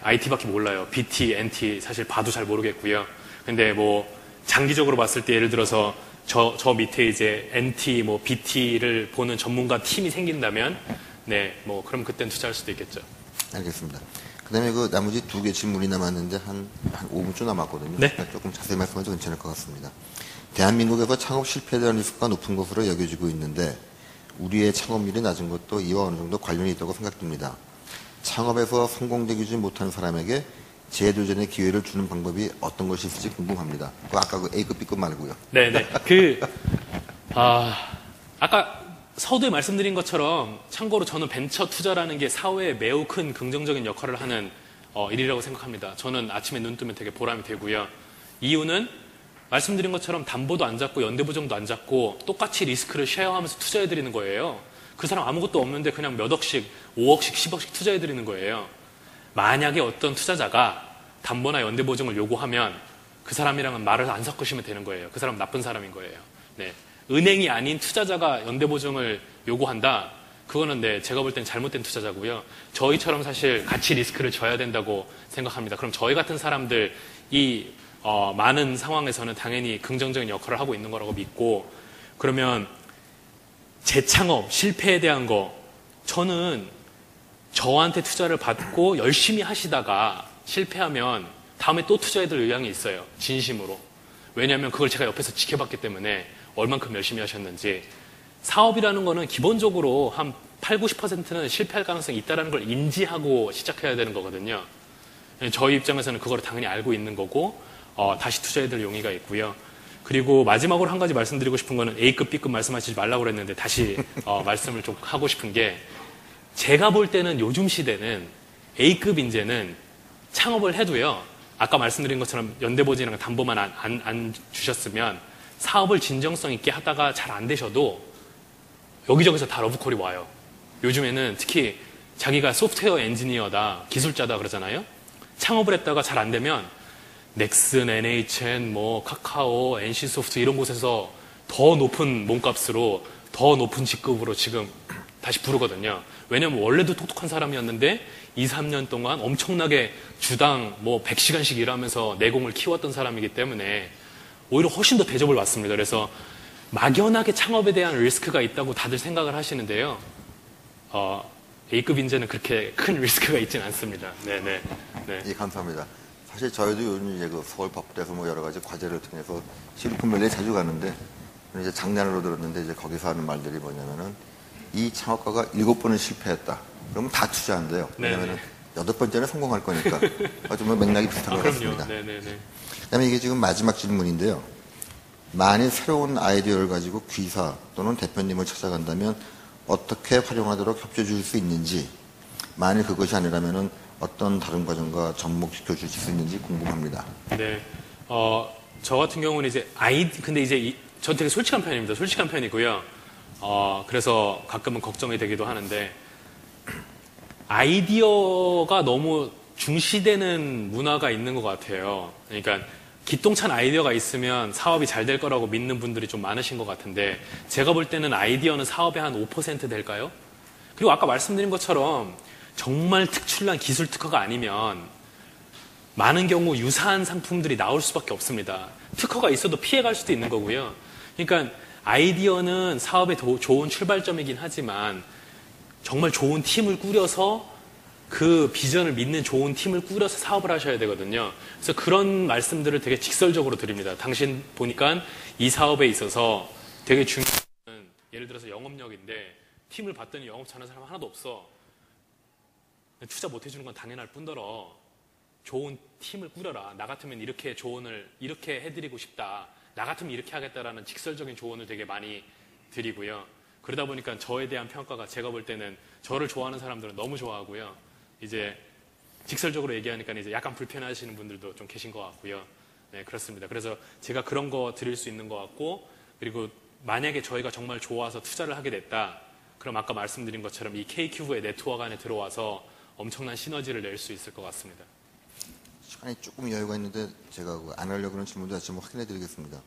IT밖에 몰라요. BT, NT 사실 봐도 잘 모르겠고요. 근데 뭐 장기적으로 봤을 때 예를 들어서 저 밑에 이제 NT, 뭐 BT를 보는 전문가 팀이 생긴다면 뭐 그럼 그땐 투자할 수도 있겠죠. 알겠습니다. 그 다음에 그 나머지 두 개 질문이 남았는데 한 5분쯤 남았거든요. 네. 그러니까 조금 자세히 말씀하셔도 괜찮을 것 같습니다. 대한민국에서 창업 실패에 대한 리스크가 높은 것으로 여겨지고 있는데 우리의 창업률이 낮은 것도 이와 어느 정도 관련이 있다고 생각됩니다. 창업에서 성공되지 못한 사람에게 재도전의 기회를 주는 방법이 어떤 것이 있을지 궁금합니다. 아까 그 A급, B급 말고요. 네네. 아까 서두에 말씀드린 것처럼 참고로 저는 벤처 투자라는 게 사회에 매우 큰 긍정적인 역할을 하는 일이라고 생각합니다. 저는 아침에 눈 뜨면 되게 보람이 되고요. 이유는 말씀드린 것처럼 담보도 안 잡고 연대보증도 안 잡고 똑같이 리스크를 쉐어하면서 투자해드리는 거예요. 그 사람 아무것도 없는데 그냥 몇 억씩, 5억씩, 10억씩 투자해드리는 거예요. 만약에 어떤 투자자가 담보나 연대보증을 요구하면 그 사람이랑은 말을 안 섞으시면 되는 거예요. 그 사람 나쁜 사람인 거예요. 네. 은행이 아닌 투자자가 연대보증을 요구한다. 그거는 제가 볼 땐 잘못된 투자자고요. 저희처럼 사실 같이 리스크를 져야 된다고 생각합니다. 그럼 저희 같은 사람들이 많은 상황에서는 당연히 긍정적인 역할을 하고 있는 거라고 믿고 그러면 재창업, 실패에 대한 거 저는 저한테 투자를 받고 열심히 하시다가 실패하면 다음에 또 투자해야 될 의향이 있어요. 진심으로. 왜냐하면 그걸 제가 옆에서 지켜봤기 때문에 얼만큼 열심히 하셨는지. 사업이라는 거는 기본적으로 한 8, 90%는 실패할 가능성이 있다는 걸 인지하고 시작해야 되는 거거든요. 저희 입장에서는 그걸 당연히 알고 있는 거고 다시 투자해야 될 용의가 있고요. 그리고 마지막으로 한 가지 말씀드리고 싶은 거는 A급, B급 말씀하시지 말라고 그랬는데 다시 말씀을 좀 하고 싶은 게 제가 볼 때는 요즘 시대는 A급 인재는 창업을 해도요. 아까 말씀드린 것처럼 연대보증이랑 담보만 안 주셨으면 사업을 진정성 있게 하다가 잘 안 되셔도 여기저기서 다 러브콜이 와요. 요즘에는 특히 자기가 소프트웨어 엔지니어다, 기술자다 그러잖아요. 창업을 했다가 잘 안 되면 넥슨, NHN, 카카오, NC소프트 이런 곳에서 더 높은 몸값으로 더 높은 직급으로 지금 다시 부르거든요. 왜냐면 원래도 똑똑한 사람이었는데 2, 3년 동안 엄청나게 주당 뭐 100시간씩 일하면서 내공을 키웠던 사람이기 때문에 오히려 훨씬 더 대접을 받습니다. 그래서 막연하게 창업에 대한 리스크가 있다고 다들 생각을 하시는데요. A급 인재는 그렇게 큰 리스크가 있지는 않습니다. 네네. 네. 예, 감사합니다. 사실 저희도 요즘 이제 그 서울 법대에서 뭐 여러 가지 과제를 통해서 실리콘밸리에 자주 가는데 이제 장난으로 들었는데 이제 거기서 하는 말들이 뭐냐면은 이 창업가가 7번은 실패했다. 그러면 다 투자한대요. 왜냐면은 8번째는 성공할 거니까. 좀 맥락이 비슷한 것 같습니다. 네네네. 그다음에 이게 지금 마지막 질문인데요. 만일 새로운 아이디어를 가지고 귀사 또는 대표님을 찾아간다면 어떻게 활용하도록 협조해 줄 수 있는지, 만일 그것이 아니라면은 어떤 다른 과정과 접목시켜 주실 수 있는지 궁금합니다. 네. 저 같은 경우는 이제 근데 이제 전 되게 솔직한 편입니다. 솔직한 편이고요. 그래서 가끔은 걱정이 되기도 하는데, 아이디어가 너무 중시되는 문화가 있는 것 같아요. 그러니까 기똥찬 아이디어가 있으면 사업이 잘 될 거라고 믿는 분들이 좀 많으신 것 같은데, 제가 볼 때는 아이디어는 사업의 한 5% 될까요? 그리고 아까 말씀드린 것처럼 정말 특출난 기술 특허가 아니면 많은 경우 유사한 상품들이 나올 수밖에 없습니다. 특허가 있어도 피해갈 수도 있는 거고요. 그러니까 아이디어는 사업의 좋은 출발점이긴 하지만 정말 좋은 팀을 꾸려서 그 비전을 믿는 좋은 팀을 꾸려서 사업을 하셔야 되거든요. 그래서 그런 말씀들을 되게 직설적으로 드립니다. 당신 보니까 이 사업에 있어서 되게 중요한, 예를 들어서 영업력인데 팀을 봤더니 영업 잘하는 사람 하나도 없어. 투자 못 해주는 건 당연할 뿐더러 좋은 팀을 꾸려라. 나 같으면 이렇게 조언을 이렇게 해드리고 싶다. 나 같으면 이렇게 하겠다라는 직설적인 조언을 되게 많이 드리고요. 그러다 보니까 저에 대한 평가가 제가 볼 때는 저를 좋아하는 사람들은 너무 좋아하고요. 이제 직설적으로 얘기하니까 이제 약간 불편하시는 분들도 좀 계신 것 같고요. 네, 그렇습니다. 그래서 제가 그런 거 드릴 수 있는 것 같고, 그리고 만약에 저희가 정말 좋아서 투자를 하게 됐다. 그럼 아까 말씀드린 것처럼 이 K큐브의 네트워크 안에 들어와서 엄청난 시너지를 낼 수 있을 것 같습니다. 시간이 조금 여유가 있는데 제가 안 하려고 하는 질문도 다시 한번 확인해 드리겠습니다.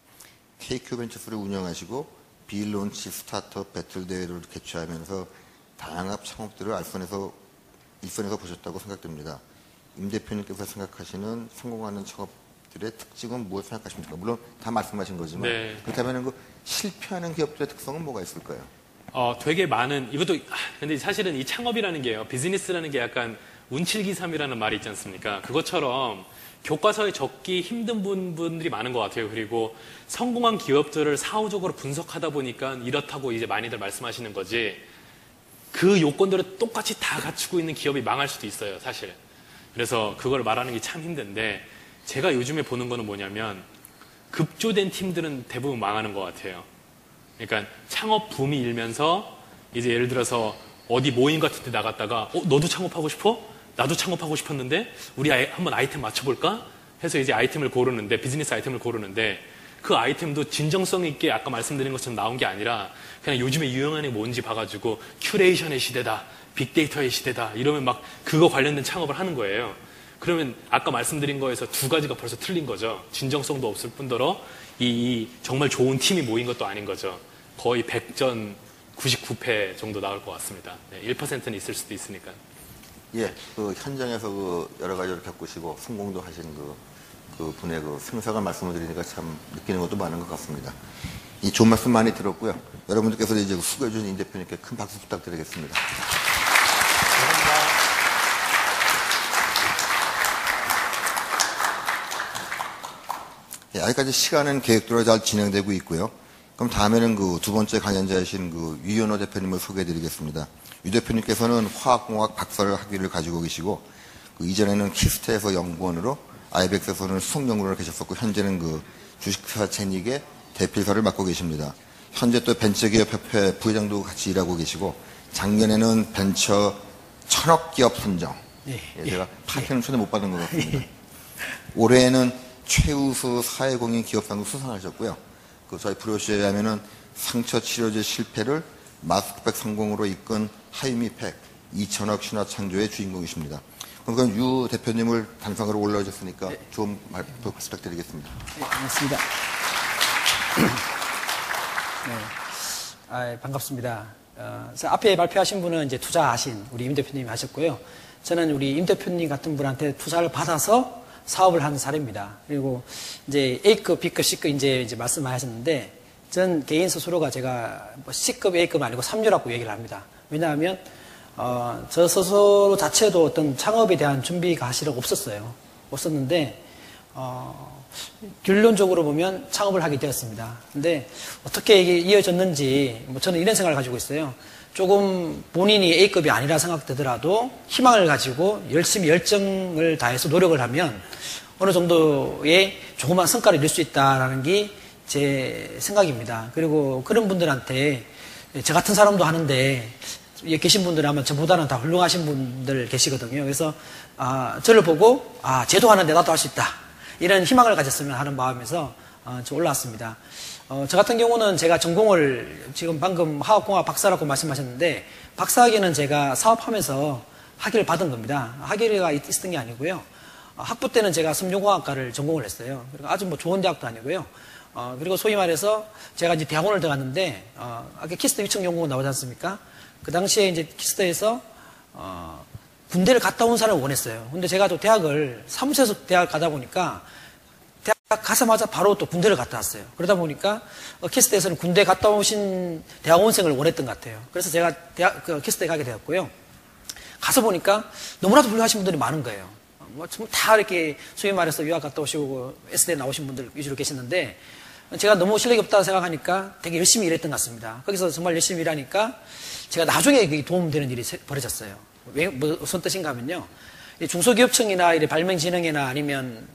KQ벤처스를 운영하시고 비론치 스타트업 배틀 대회를 개최하면서 다양한 창업들을 일선에서 보셨다고 생각됩니다. 임 대표님께서 생각하시는 성공하는 창업들의 특징은 무엇 생각하십니까? 물론 다 말씀하신 거지만 네. 그렇다면 그 실패하는 기업들의 특성은 뭐가 있을까요? 되게 많은, 근데 사실은 이 창업이라는 게요, 비즈니스라는 게 약간 운칠기삼이라는 말이 있지 않습니까? 그것처럼 교과서에 적기 힘든 분들이 많은 것 같아요. 그리고 성공한 기업들을 사후적으로 분석하다 보니까 이렇다고 이제 많이들 말씀하시는 거지, 그 요건들을 똑같이 다 갖추고 있는 기업이 망할 수도 있어요, 사실. 그래서 그걸 말하는 게 참 힘든데, 제가 요즘에 보는 거는 뭐냐면 급조된 팀들은 대부분 망하는 것 같아요. 그러니까 창업 붐이 일면서 이제 예를 들어서 어디 모임 같은 데 나갔다가 너도 창업하고 싶어? 나도 창업하고 싶었는데 우리 한번 아이템 맞춰볼까? 해서 이제 아이템을 고르는데, 비즈니스 아이템을 고르는데, 그 아이템도 진정성 있게 아까 말씀드린 것처럼 나온 게 아니라 그냥 요즘에 유행하는 게 뭔지 봐가지고 큐레이션의 시대다, 빅데이터의 시대다 이러면 막 그거 관련된 창업을 하는 거예요. 그러면 아까 말씀드린 거에서 두 가지가 벌써 틀린 거죠. 진정성도 없을 뿐더러 이 정말 좋은 팀이 모인 것도 아닌 거죠. 거의 100전 99패 정도 나올 것 같습니다. 네, 1%는 있을 수도 있으니까. 예, 그 현장에서 여러 가지를 겪으시고 성공도 하신 그 분의 생생한 말씀을 드리니까 참 느끼는 것도 많은 것 같습니다. 이 좋은 말씀 많이 들었고요. 여러분들께서 이제 수고해 주신 임 대표님께 큰 박수 부탁드리겠습니다. 감사합니다. 예, 아직까지 시간은 계획대로 잘 진행되고 있고요. 그럼 다음에는 그 두 번째 강연자이신 그 유현호 대표님을 소개해 드리겠습니다. 유 대표님께서는 화학공학 박사를 학위를 가지고 계시고, 이전에는 키스트에서 연구원으로, 아이벡스에서는 수석연구원으로 계셨었고, 현재는 그 주식회사 제닉의 대표이사를 맡고 계십니다. 현재 또 벤처기업협회 부회장도 같이 일하고 계시고, 작년에는 벤처 1000억 기업 선정. 예, 제가 파트는 전에 못 받은 것 같습니다. 올해에는 최우수 사회공인 기업상도 수상하셨고요. 저희 브로셔에 하면은 상처 치료제 실패를 마스크팩 성공으로 이끈 하이미팩 2000억 신화 창조의 주인공이십니다. 그럼 유 대표님을 단상으로 올라오셨으니까 좀 부탁드리겠습니다. 네, 고맙습니다. 반갑습니다. 앞에 발표하신 분은 이제 투자하신 우리 임 대표님이 하셨고요. 저는 우리 임 대표님 같은 분한테 투자를 받아서 사업을 하는 사례입니다. 그리고 이제 A급, B급, C급 이제 말씀하셨는데, 전 개인 스스로가 제가 뭐 C급, A급 아니고 3류라고 얘기를 합니다. 왜냐하면, 저 스스로 자체도 어떤 창업에 대한 준비가 사실은 없었는데, 결론적으로 보면 창업을 하게 되었습니다. 근데 어떻게 이게 이어졌는지, 뭐 저는 이런 생각을 가지고 있어요. 조금 본인이 A급이 아니라 생각되더라도 희망을 가지고 열심히 열정을 다해서 노력을 하면 어느 정도의 조그만 성과를 이룰 수 있다는 게 제 생각입니다. 그리고 그런 분들한테 저 같은 사람도 하는데 여기 계신 분들은 아마 저보다는 다 훌륭하신 분들 계시거든요. 그래서 저를 보고 쟤도 하는데 나도 할 수 있다. 이런 희망을 가졌으면 하는 마음에서 저 올라왔습니다. 저 같은 경우는 제가 전공을 지금 방금 화학공학 박사라고 말씀하셨는데 박사학위는 제가 사업하면서 학위를 받은 겁니다. 학위가 있었던 게 아니고요. 학부 때는 제가 섬유공학과를 전공을 했어요. 그리고 아주 뭐 좋은 대학도 아니고요. 그리고 소위 말해서 제가 이제 대학원을 들어갔는데 아까 키스터 위청연구원 나오지 않습니까? 그 당시에 이제 키스터에서 군대를 갔다 온 사람을 원했어요. 근데 제가 또 대학을 사무소에서 대학을 가다 보니까 대학 가자마자 바로 또 군대를 갔다 왔어요. 그러다 보니까 키스터에서는 군대 갔다 오신 대학원생을 원했던 것 같아요. 그래서 제가 키스터에 가게 되었고요. 가서 보니까 너무나도 훌륭하신 분들이 많은 거예요. 뭐 다 이렇게 소위 말해서 유학 갔다 오시고 S대 나오신 분들 위주로 계셨는데 제가 너무 실력이 없다고 생각하니까 되게 열심히 일했던 것 같습니다. 거기서 정말 열심히 일하니까 제가 나중에 도움되는 일이 벌어졌어요. 무슨 뜻인가 하면요. 중소기업청이나 발명진흥회나 아니면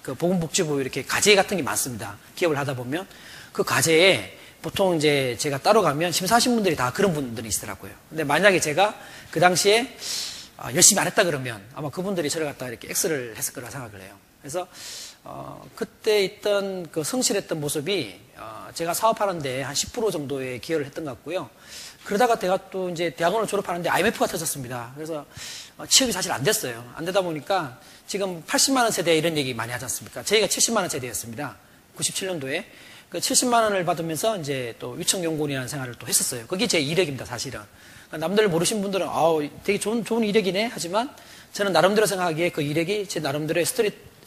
그 보건복지부 이렇게 과제 같은 게 많습니다. 기업을 하다 보면 그 과제에 보통 이제 제가 따로 가면 심사하신 분들이 다 그런 분들이 있더라고요. 근데 만약에 제가 그 당시에 열심히 안 했다 그러면 아마 그분들이 저를 갖다가 이렇게 X를 했을 거라 생각을 해요. 그래서 그때 있던 그 성실했던 모습이 제가 사업하는데 한 10% 정도의 기여를 했던 것 같고요. 그러다가 제가 또 이제 대학원을 졸업하는데 IMF가 터졌습니다. 그래서 취업이 사실 안 됐어요. 안 되다 보니까 지금 80만 원 세대 이런 얘기 많이 하지 않습니까? 저희가 70만 원 세대였습니다. 97년도에. 그 70만 원을 받으면서 이제 또 위청연구원이라는 생활을 또 했었어요. 그게 제 이력입니다, 사실은. 남들 모르신 분들은 되게 좋은 이력이네 하지만 저는 나름대로 생각하기에 그 이력이 제 나름대로의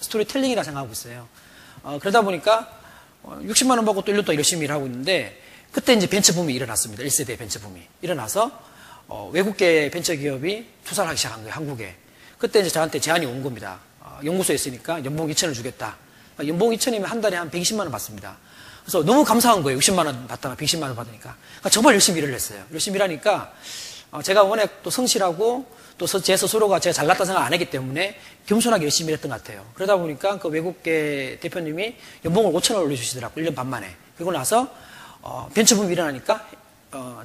스토리텔링이라 생각하고 있어요. 그러다 보니까 60만 원 받고 또 1년 동안 열심히 일하고 있는데 그때 이제 벤처붐이 일어났습니다. 1세대 벤처붐이 일어나서 외국계 벤처기업이 투자를 하기 시작한 거예요, 한국에. 그때 이제 저한테 제안이 온 겁니다. 연구소에 있으니까 연봉 2천을 주겠다. 연봉 2천이면 한 달에 한 120만 원 받습니다. 그래서 너무 감사한 거예요. 60만 원 받다가 120만 원 받으니까. 그러니까 정말 열심히 일을 했어요. 열심히 일하니까 제가 워낙 또 성실하고 또 제 스스로가 제가 잘났다 생각 안 했기 때문에 겸손하게 열심히 일했던 것 같아요. 그러다 보니까 그 외국계 대표님이 연봉을 5천을 올려주시더라고요. 1년 반 만에. 그리고 나서 벤처붐이 일어나니까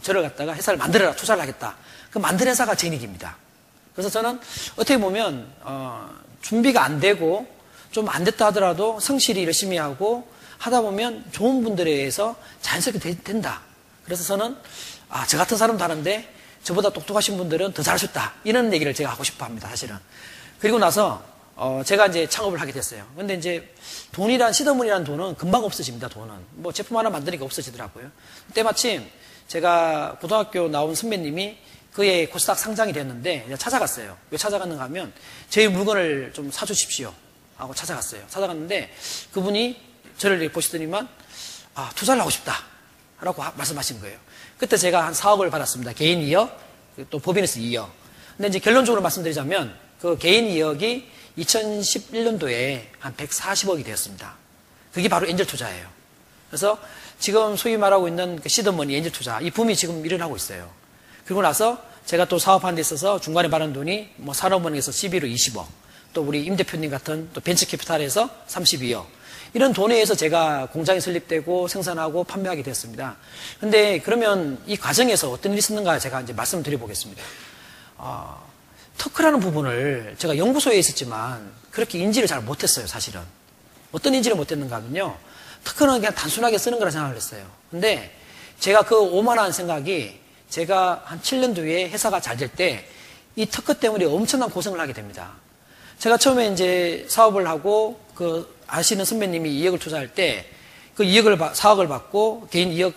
저를 갖다가 회사를 만들어라, 투자를 하겠다. 그 만든 회사가 제닉입니다. 그래서 저는 어떻게 보면 준비가 안 되고 좀 안 됐다 하더라도 성실히 열심히 하고 하다 보면 좋은 분들에 의해서 자연스럽게 된다. 그래서 저는 저 같은 사람도 하는데 저보다 똑똑하신 분들은 더 잘할 수 있다. 이런 얘기를 제가 하고 싶어 합니다, 사실은. 그리고 나서 제가 이제 창업을 하게 됐어요. 근데 이제 시드머니라는 돈은 금방 없어집니다, 돈은. 뭐 제품 하나 만드니까 없어지더라고요. 때마침 제가 고등학교 나온 선배님이 그의 코스닥 상장이 됐는데 찾아갔어요. 왜 찾아갔는가 하면 저희 물건을 좀 사주십시오 하고 찾아갔어요. 찾아갔는데 그분이 저를 보시더니만 투자를 하고 싶다 라고 말씀하신 거예요. 그때 제가 한 4억을 받았습니다. 개인 2억, 또 법인에서 2억. 근데 이제 결론적으로 말씀드리자면 그 개인 2억이 2011년도에 한 140억이 되었습니다. 그게 바로 엔젤 투자예요. 그래서 지금 소위 말하고 있는 그 시드머니 엔젤 투자, 이 붐이 지금 일어나고 있어요. 그리고 나서 제가 또 사업하는 데 있어서 중간에 받은 돈이 뭐 산업은행에서 11억 20억, 또 우리 임 대표님 같은 또 벤처캐피탈에서 32억. 이런 돈에 의해서 제가 공장이 설립되고 생산하고 판매하게 됐습니다. 근데 그러면 이 과정에서 어떤 일이 있었는가 제가 이제 말씀을 드려보겠습니다. 터크라는 부분을 제가 연구소에 있었지만 그렇게 인지를 잘 못했어요, 사실은. 어떤 인지를 못했는가 하면요. 터크는 그냥 단순하게 쓰는 거라 생각을 했어요. 근데 제가 그 오만한 생각이 제가 한 7년 뒤에 회사가 잘 될 때 이 터크 때문에 엄청난 고생을 하게 됩니다. 제가 처음에 이제 사업을 하고 아시는 선배님이 2억을 투자할 때 그 4억을 받고 개인 2억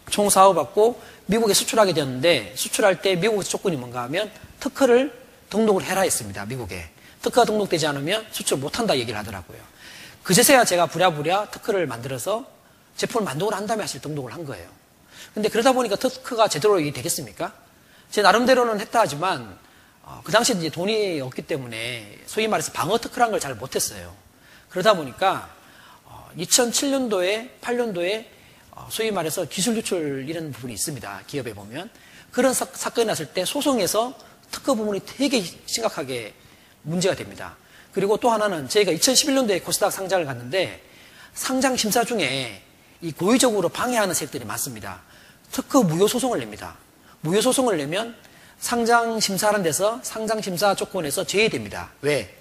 총사업받고 미국에 수출하게 되었는데 수출할 때 미국에서 조건이 뭔가 하면 특허를 등록을 해라 했습니다. 미국에. 특허가 등록되지 않으면 수출 못한다 얘기를 하더라고요. 그제서야 제가 부랴부랴 특허를 만들어서 제품을 만들고 난 다음에 사실 등록을 한 거예요. 근데 그러다 보니까 특허가 제대로 되겠습니까? 제 나름대로는 했다 하지만 그 당시에 이제 돈이 없기 때문에 소위 말해서 방어 특허라는 걸 잘 못했어요. 그러다 보니까 2007년도에 8년도에 소위 말해서 기술 유출 이런 부분이 있습니다. 기업에 보면 그런 사건이 났을 때 소송에서 특허 부분이 되게 심각하게 문제가 됩니다. 그리고 또 하나는 저희가 2011년도에 코스닥 상장을 갔는데 상장 심사 중에 이 고의적으로 방해하는 세력들이 많습니다. 특허 무효 소송을 냅니다. 무효 소송을 내면 상장 심사하는 데서 상장 심사 조건에서 제외됩니다. 왜?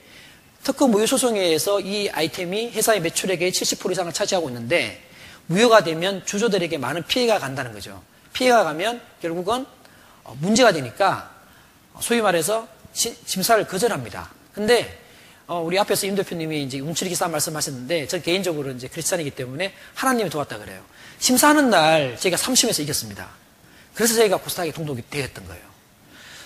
특허 무효 소송에 의해서 이 아이템이 회사의 매출액의 70% 이상을 차지하고 있는데 무효가 되면 주주들에게 많은 피해가 간다는 거죠. 피해가 가면 결국은 문제가 되니까 소위 말해서 심사를 거절합니다. 근데 우리 앞에서 임 대표님이 이제 움츠리 기사 말씀하셨는데 저 개인적으로 이제 크리스찬이기 때문에 하나님이 도왔다 그래요. 심사하는 날 저희가 3심에서 이겼습니다. 그래서 저희가 코스닥에 등록이 되었던 거예요.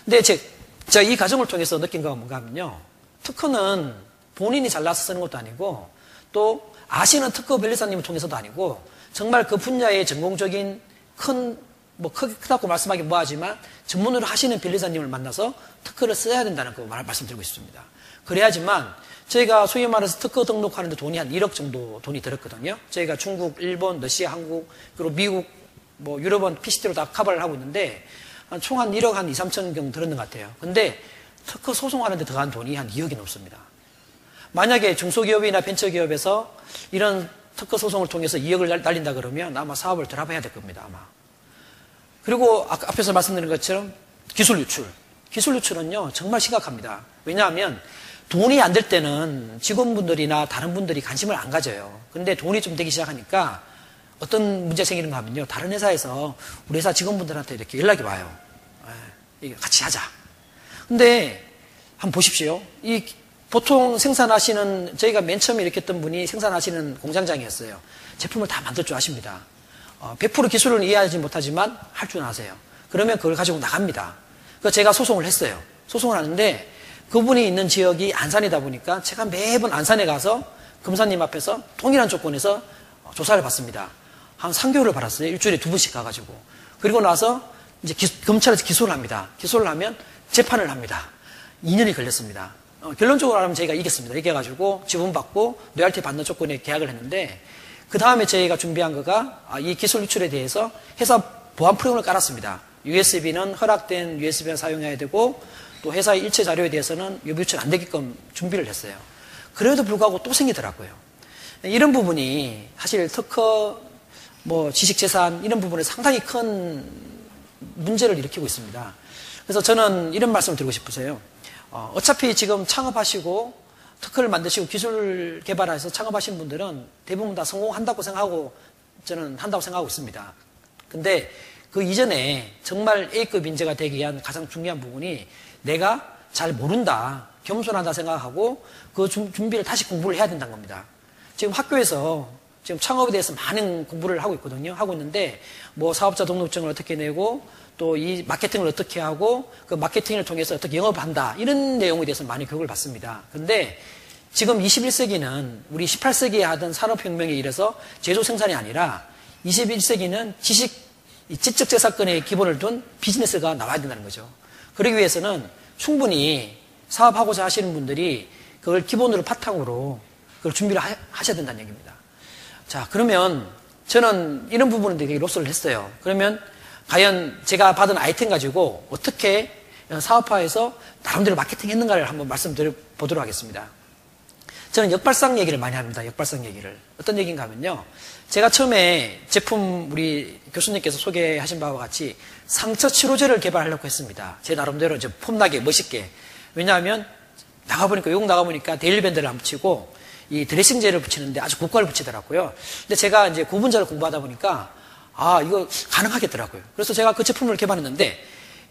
근데 제가 이 과정을 통해서 느낀 건 뭔가 하면요. 특허는 본인이 잘나서 쓰는 것도 아니고 또 아시는 특허 변리사님을 통해서도 아니고 정말 그 분야의 전공적인 크다고 말씀하기 뭐하지만 전문으로 하시는 변리사님을 만나서 특허를 써야 된다는 거 말씀드리고 있습니다. 그래야지만 저희가 소위 말해서 특허 등록하는데 돈이 한 1억 정도 돈이 들었거든요. 저희가 중국, 일본, 러시아, 한국 그리고 미국, 유럽은 PCT로 다 커버를 하고 있는데 총 한 1억 한 2, 3천 정도 들었는 것 같아요. 근데 특허 소송하는데 들어간 돈이 한 2억이 넘습니다. 만약에 중소기업이나 벤처기업에서 이런 특허 소송을 통해서 2억을 날린다 그러면 아마 사업을 드랍해야 될 겁니다. 아마. 그리고 앞에서 말씀드린 것처럼 기술 유출. 기술 유출은요 정말 심각합니다. 왜냐하면 돈이 안 될 때는 직원분들이나 다른 분들이 관심을 안 가져요. 근데 돈이 좀 되기 시작하니까 어떤 문제가 생기는가 하면요. 다른 회사에서 우리 회사 직원분들한테 이렇게 연락이 와요. 같이 하자. 근데 한번 보십시오. 보통 생산하시는 저희가 맨 처음에 이렇게 했던 분이 생산하시는 공장장이었어요. 제품을 다 만들 줄 아십니다. 100% 기술을 이해하지 못하지만 할 줄 아세요. 그러면 그걸 가지고 나갑니다. 그래서 제가 소송을 했어요. 소송을 하는데 그분이 있는 지역이 안산이다 보니까 제가 매번 안산에 가서 검사님 앞에서 동일한 조건에서 조사를 받습니다. 한 3개월을 받았어요. 일주일에 2번씩 가가지고. 그리고 나서 이제 검찰에서 기소를 합니다. 기소를 하면 재판을 합니다. 2년이 걸렸습니다. 결론적으로 하면 저희가 이겼습니다. 이겨가지고 지분받고 로열티 받는 조건에 계약을 했는데 그 다음에 저희가 준비한 거가 이 기술 유출에 대해서 회사 보안 프로그램을 깔았습니다. USB는 허락된 USB만 사용해야 되고 또 회사의 일체 자료에 대해서는 유비 유출 안 되게끔 준비를 했어요. 그래도 불구하고 또 생기더라고요. 이런 부분이 사실 특허, 지식재산 이런 부분에 상당히 큰 문제를 일으키고 있습니다. 그래서 저는 이런 말씀을 드리고 싶으세요. 어차피 지금 창업하시고 특허를 만드시고 기술 개발해서 창업하신 분들은 대부분 다 성공한다고 생각하고 저는 한다고 생각하고 있습니다. 근데 그 이전에 정말 A급 인재가 되기 위한 가장 중요한 부분이 내가 잘 모른다, 겸손하다 생각하고 그 준비를 다시 공부를 해야 된다는 겁니다. 지금 학교에서 지금 창업에 대해서 많은 공부를 하고 있거든요. 하고 있는데 사업자 등록증을 어떻게 내고 또 이 마케팅을 어떻게 하고 그 마케팅을 통해서 어떻게 영업을 한다 이런 내용에 대해서 많이 교육을 받습니다. 근데 지금 21세기는 우리 18세기에 하던 산업혁명에 이래서 제조 생산이 아니라 21세기는 지적재산권의 기본을 둔 비즈니스가 나와야 된다는 거죠. 그러기 위해서는 충분히 사업하고자 하시는 분들이 그걸 기본으로 바탕으로 그걸 준비를 하셔야 된다는 얘기입니다. 자, 그러면 저는 이런 부분은 되게 로스를 했어요. 그러면 과연 제가 받은 아이템 가지고 어떻게 사업화해서 나름대로 마케팅 했는가를 한번 말씀드려보도록 하겠습니다. 저는 역발상 얘기를 많이 합니다. 역발상 얘기를. 어떤 얘기인가 하면요. 제가 처음에 제품 우리 교수님께서 소개하신 바와 같이 상처 치료제를 개발하려고 했습니다. 제 나름대로 이제 폼나게 멋있게. 왜냐하면 욕 나가보니까 데일밴드를 안 붙이고 이 드레싱제를 붙이는데 아주 고가를 붙이더라고요. 근데 제가 이제 구분자를 공부하다 보니까 이거 가능하겠더라고요. 그래서 제가 그 제품을 개발했는데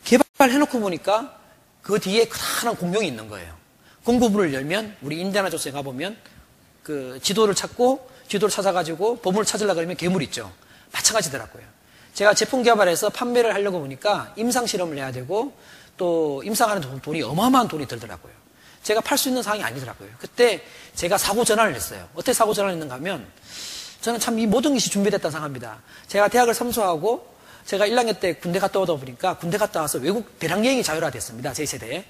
개발해놓고 보니까 그 뒤에 크다란 공룡이 있는 거예요. 공구문을 열면 우리 인디아나 존스에 가보면 그 지도를 찾아가지고 보물을 찾으려고 그러면 괴물 있죠. 마찬가지더라고요. 제가 제품 개발해서 판매를 하려고 보니까 임상 실험을 해야 되고 또 임상하는 돈이 어마어마한 돈이 들더라고요. 제가 팔 수 있는 상황이 아니더라고요. 그때 제가 사고 전환을 했어요. 어떻게 사고 전환을 했는가 하면 저는 참 이 모든 것이 준비됐다고 생각합니다. 제가 대학을 삼수하고 제가 1학년 때 군대 갔다 오다 보니까 군대 갔다 와서 외국 배낭여행이 자율화됐습니다. 제 세대에.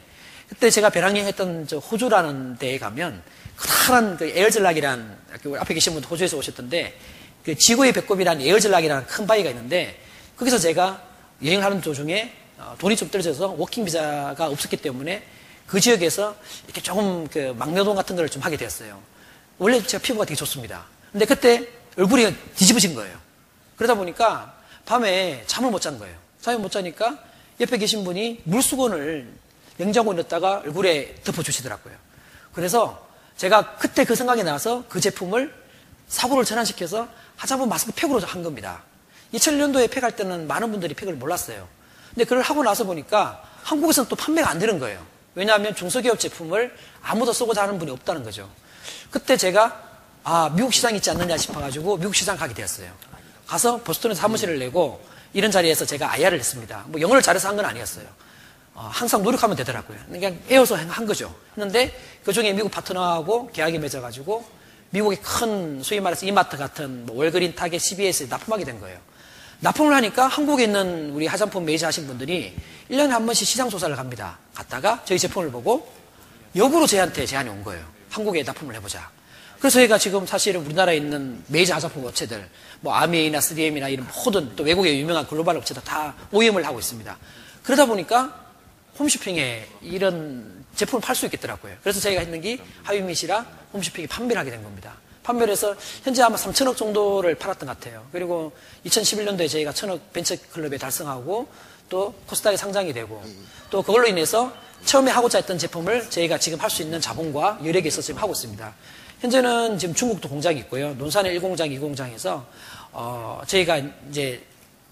그때 제가 배낭여행 했던 저 호주라는 데에 가면 커다란 그 에어전락이란 앞에 계신 분 호주에서 오셨던데 그 지구의 배꼽이라는 에어전락이라는 큰 바위가 있는데 거기서 제가 여행하는 도중에 돈이 좀 떨어져서 워킹 비자가 없었기 때문에 그 지역에서 이렇게 조금 그 막노동 같은 걸 좀 하게 되었어요. 원래 제가 피부가 되게 좋습니다. 근데 그때 얼굴이 뒤집어진 거예요. 그러다 보니까 밤에 잠을 못 잔 거예요. 잠을 못 자니까 옆에 계신 분이 물수건을 냉장고에 넣었다가 얼굴에 덮어주시더라고요. 그래서 제가 그때 그 생각이 나서 그 제품을 사고를 전환시켜서 화장품 마스크 팩으로 한 겁니다. 2000년도에 팩할 때는 많은 분들이 팩을 몰랐어요. 근데 그걸 하고 나서 보니까 한국에서는 또 판매가 안 되는 거예요. 왜냐하면 중소기업 제품을 아무도 쓰고자 하는 분이 없다는 거죠. 그때 제가 미국 시장이 있지 않느냐 싶어가지고 미국 시장 가게 되었어요. 가서 보스턴에서 사무실을 내고 이런 자리에서 제가 IR을 했습니다. 뭐 영어를 잘해서 한 건 아니었어요. 항상 노력하면 되더라고요. 그냥 애워서 한 거죠. 했는데 그중에 미국 파트너하고 계약이 맺어가지고 미국의 큰 소위 말해서 이마트 같은 뭐 월그린, 타겟, CVS에 납품하게 된 거예요. 납품을 하니까 한국에 있는 우리 화장품 메이저 하신 분들이 1년에 한 번씩 시장 조사를 갑니다. 갔다가 저희 제품을 보고 역으로 저희한테 제안이 온 거예요. 한국에 납품을 해보자. 그래서 저희가 지금 사실은 우리나라에 있는 메이저 화장품 업체들, 뭐 아미에이나 3M이나 이런 모든 또 외국의 유명한 글로벌 업체들 다 OEM을 하고 있습니다. 그러다 보니까 홈쇼핑에 이런 제품을 팔 수 있겠더라고요. 그래서 저희가 했는 게 하위밋이랑 홈쇼핑에 판매를 하게 된 겁니다. 판매를 해서 현재 아마 3천억 정도를 팔았던 것 같아요. 그리고 2011년도에 저희가 1,000억 벤처클럽에 달성하고 또 코스닥에 상장이 되고 또 그걸로 인해서 처음에 하고자 했던 제품을 저희가 지금 할 수 있는 자본과 여력이 있어서 지금 하고 있습니다. 현재는 지금 중국도 공장이 있고요. 논산에 1공장, 2공장에서 저희가 이제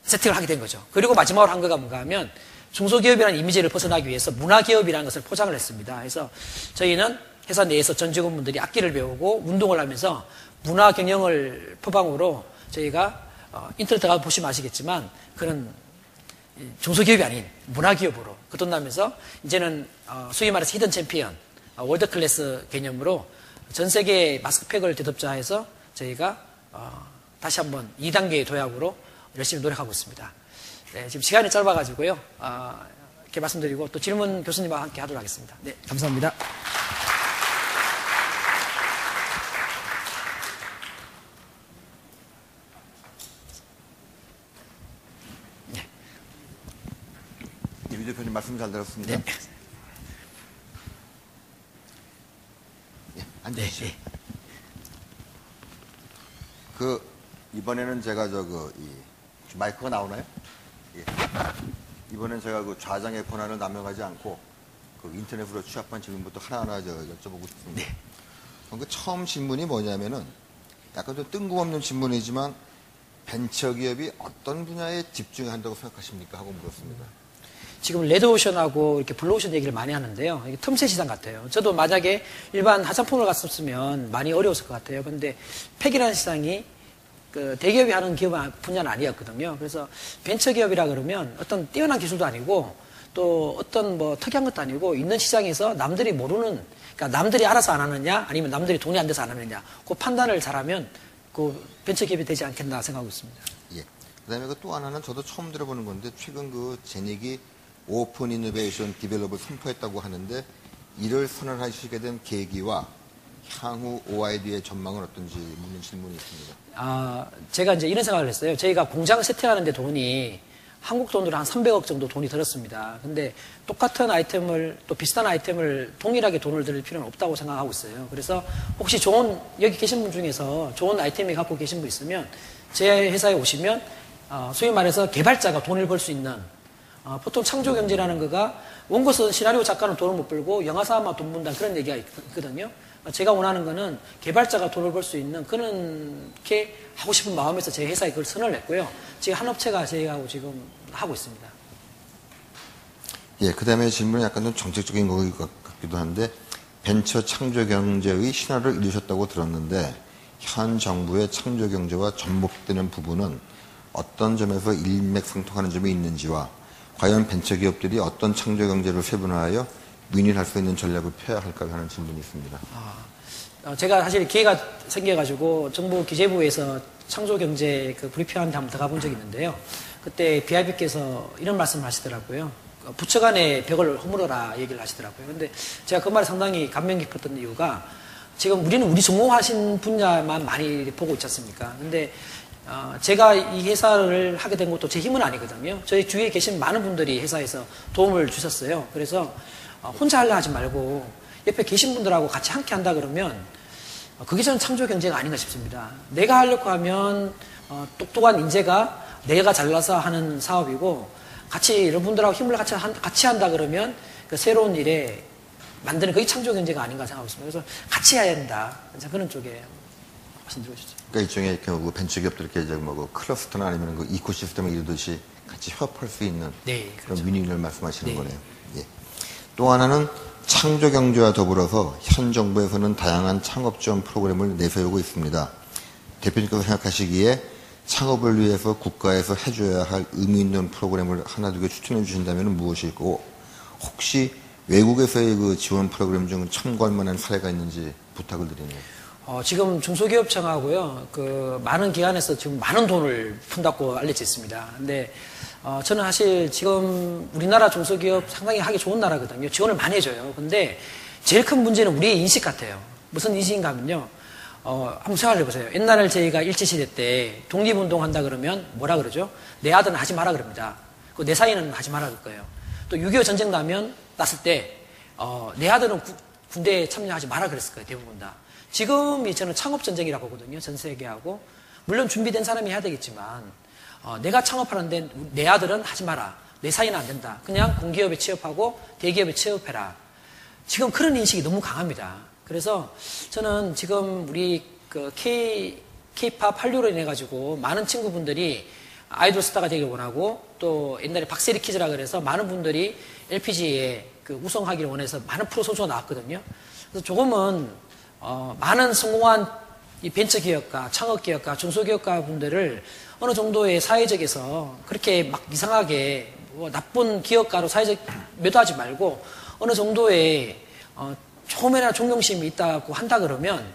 세팅을 하게 된 거죠. 그리고 마지막으로 한 거가 뭔가 하면 중소기업이라는 이미지를 벗어나기 위해서 문화기업이라는 것을 포장을 했습니다. 그래서 저희는 회사 내에서 전 직원분들이 악기를 배우고 운동을 하면서 문화 경영을 표방으로 저희가 인터넷 가서 보시면 아시겠지만 그런 중소기업이 아닌 문화기업으로 거듭나면서 이제는 소위 말해서 히든 챔피언, 월드 클래스 개념으로 전 세계 마스크팩을 대접자 해서 저희가 다시 한번 2단계의 도약으로 열심히 노력하고 있습니다. 네, 지금 시간이 짧아가지고요. 이렇게 말씀드리고 또 질문 교수님과 함께 하도록 하겠습니다. 네, 감사합니다. 이 대표님 말씀 잘 들었습니다. 네. 앉으시죠. 네. 이번에는 제가 마이크가 나오나요? 예. 이번엔 제가 좌장의 권한을 남용하지 않고 인터넷으로 취합한 질문부터 하나하나 여쭤보고 싶습니다. 네. 처음 질문이 뭐냐면은 약간 좀 뜬금없는 질문이지만 벤처기업이 어떤 분야에 집중해야 한다고 생각하십니까? 하고 물었습니다. 지금 레드오션하고 이렇게 블루오션 얘기를 많이 하는데요. 이게 틈새 시장 같아요. 저도 만약에 일반 화장품을 갔었으면 많이 어려웠을 것 같아요. 그런데 팩이라는 시장이 대기업이 하는 기업 분야는 아니었거든요. 그래서 벤처기업이라 그러면 어떤 뛰어난 기술도 아니고 또 어떤 뭐 특이한 것도 아니고 있는 시장에서 남들이 모르는, 그러니까 남들이 알아서 안 하느냐 아니면 남들이 돈이 안 돼서 안 하느냐 그 판단을 잘하면 그 벤처기업이 되지 않겠나 생각하고 있습니다. 예. 그다음에 또 하나는 저도 처음 들어보는 건데 최근 제닉이 오픈 이노베이션 디벨롭을 선포했다고 하는데 이를 선언하시게 된 계기와 향후 OID의 전망은 어떤지 묻는 질문이 있습니다. 제가 이제 이런 생각을 했어요. 저희가 공장 세팅하는데 돈이 한국 돈으로 한 300억 정도 돈이 들었습니다. 근데 똑같은 아이템을 또 비슷한 아이템을 동일하게 돈을 들일 필요는 없다고 생각하고 있어요. 그래서 혹시 여기 계신 분 중에서 좋은 아이템을 갖고 계신 분 있으면 제 회사에 오시면 소위 말해서 개발자가 돈을 벌 수 있는 보통 창조경제라는 거가 원고 쓴 시나리오 작가는 돈을 못 벌고 영화사만 돈 번다 그런 얘기가 있거든요. 제가 원하는 거는 개발자가 돈을 벌 수 있는 그렇게 하고 싶은 마음에서 제 회사에 그걸 선언을 했고요. 지금 한 업체가 저희하고 지금 하고 있습니다. 예, 그 다음에 질문은 약간 좀 정책적인 것 같기도 한데 벤처 창조경제의 신화를 이루셨다고 들었는데 현 정부의 창조경제와 접목되는 부분은 어떤 점에서 일맥상통하는 점이 있는지와 과연 벤처기업들이 어떤 창조경제를 세분화하여 윈윈할 수 있는 전략을 펴야 할까 하는 질문이 있습니다. 제가 사실 기회가 생겨가지고 정부 기재부에서 창조경제 그 브리핑하는데 한번 들어가 본 적이 있는데요. 그때 BIB께서 이런 말씀을 하시더라고요. 부처 간의 벽을 허물어라 얘기를 하시더라고요. 근데 제가 그 말에 상당히 감명 깊었던 이유가 지금 우리는 우리 전공하신 분야만 많이 보고 있지 않습니까? 근데 제가 이 회사를 하게 된 것도 제 힘은 아니거든요. 저희 주위에 계신 많은 분들이 회사에서 도움을 주셨어요. 그래서 혼자 하려 하지 말고 옆에 계신 분들하고 같이 함께 한다 그러면 그게 저는 창조 경제가 아닌가 싶습니다. 내가 하려고 하면 똑똑한 인재가 내가 잘나서 하는 사업이고 같이 여러분들하고 힘을 같이 한다 그러면 그 새로운 일에 만드는 그게 창조 경제가 아닌가 생각하고 있습니다. 그래서 같이 해야 된다. 그런 쪽에 말씀드리고 싶죠. 그러니까 일종의 그 벤처기업들께 이제 뭐 클러스터나 아니면 그 이코시스템을 이루듯이 같이 협업할 수 있는 네, 그렇죠. 그런 윈윈을 말씀하시는 네. 거네요. 예. 또 하나는 창조 경제와 더불어서 현 정부에서는 다양한 창업 지원 프로그램을 내세우고 있습니다. 대표님께서 생각하시기에 창업을 위해서 국가에서 해줘야 할 의미 있는 프로그램을 하나 두 개 추천해 주신다면 무엇이고 혹시 외국에서의 그 지원 프로그램 중 참고할 만한 사례가 있는지 부탁을 드리네요. 지금 중소기업청하고요, 그 많은 기관에서 지금 많은 돈을 푼다고 알려져 있습니다. 근데 저는 사실 지금 우리나라 중소기업 상당히 하기 좋은 나라거든요. 지원을 많이 해줘요. 근데 제일 큰 문제는 우리의 인식 같아요. 무슨 인식인가 하면요. 한번 생각해 보세요. 옛날에 저희가 일제시대 때 독립운동 한다 그러면 뭐라 그러죠? 내 아들은 하지 마라 그럽니다. 내 사위는 하지 마라 그럴 거예요. 또 6.25 전쟁 났을 때, 내 아들은 군대에 참여하지 마라 그랬을 거예요. 대부분 다. 지금이 저는 창업전쟁이라고 하거든요. 전 세계하고. 물론 준비된 사람이 해야 되겠지만, 내가 창업하는데 내 아들은 하지 마라. 내 사이는 안 된다. 그냥 공기업에 취업하고 대기업에 취업해라. 지금 그런 인식이 너무 강합니다. 그래서 저는 지금 우리 그 K-팝 한류로 인해가지고 많은 친구분들이 아이돌 스타가 되길 원하고 또 옛날에 박세리 퀴즈라 그래서 많은 분들이 LPG에 그 우승하기를 원해서 많은 프로 선수가 나왔거든요. 그래서 조금은 많은 성공한 이 벤처기업가, 창업기업가, 중소기업가 분들을 어느 정도의 사회적에서 그렇게 막 이상하게 뭐 나쁜 기업가로 사회적 매도하지 말고 어느 정도의 조금이나 존경심이 있다고 한다 그러면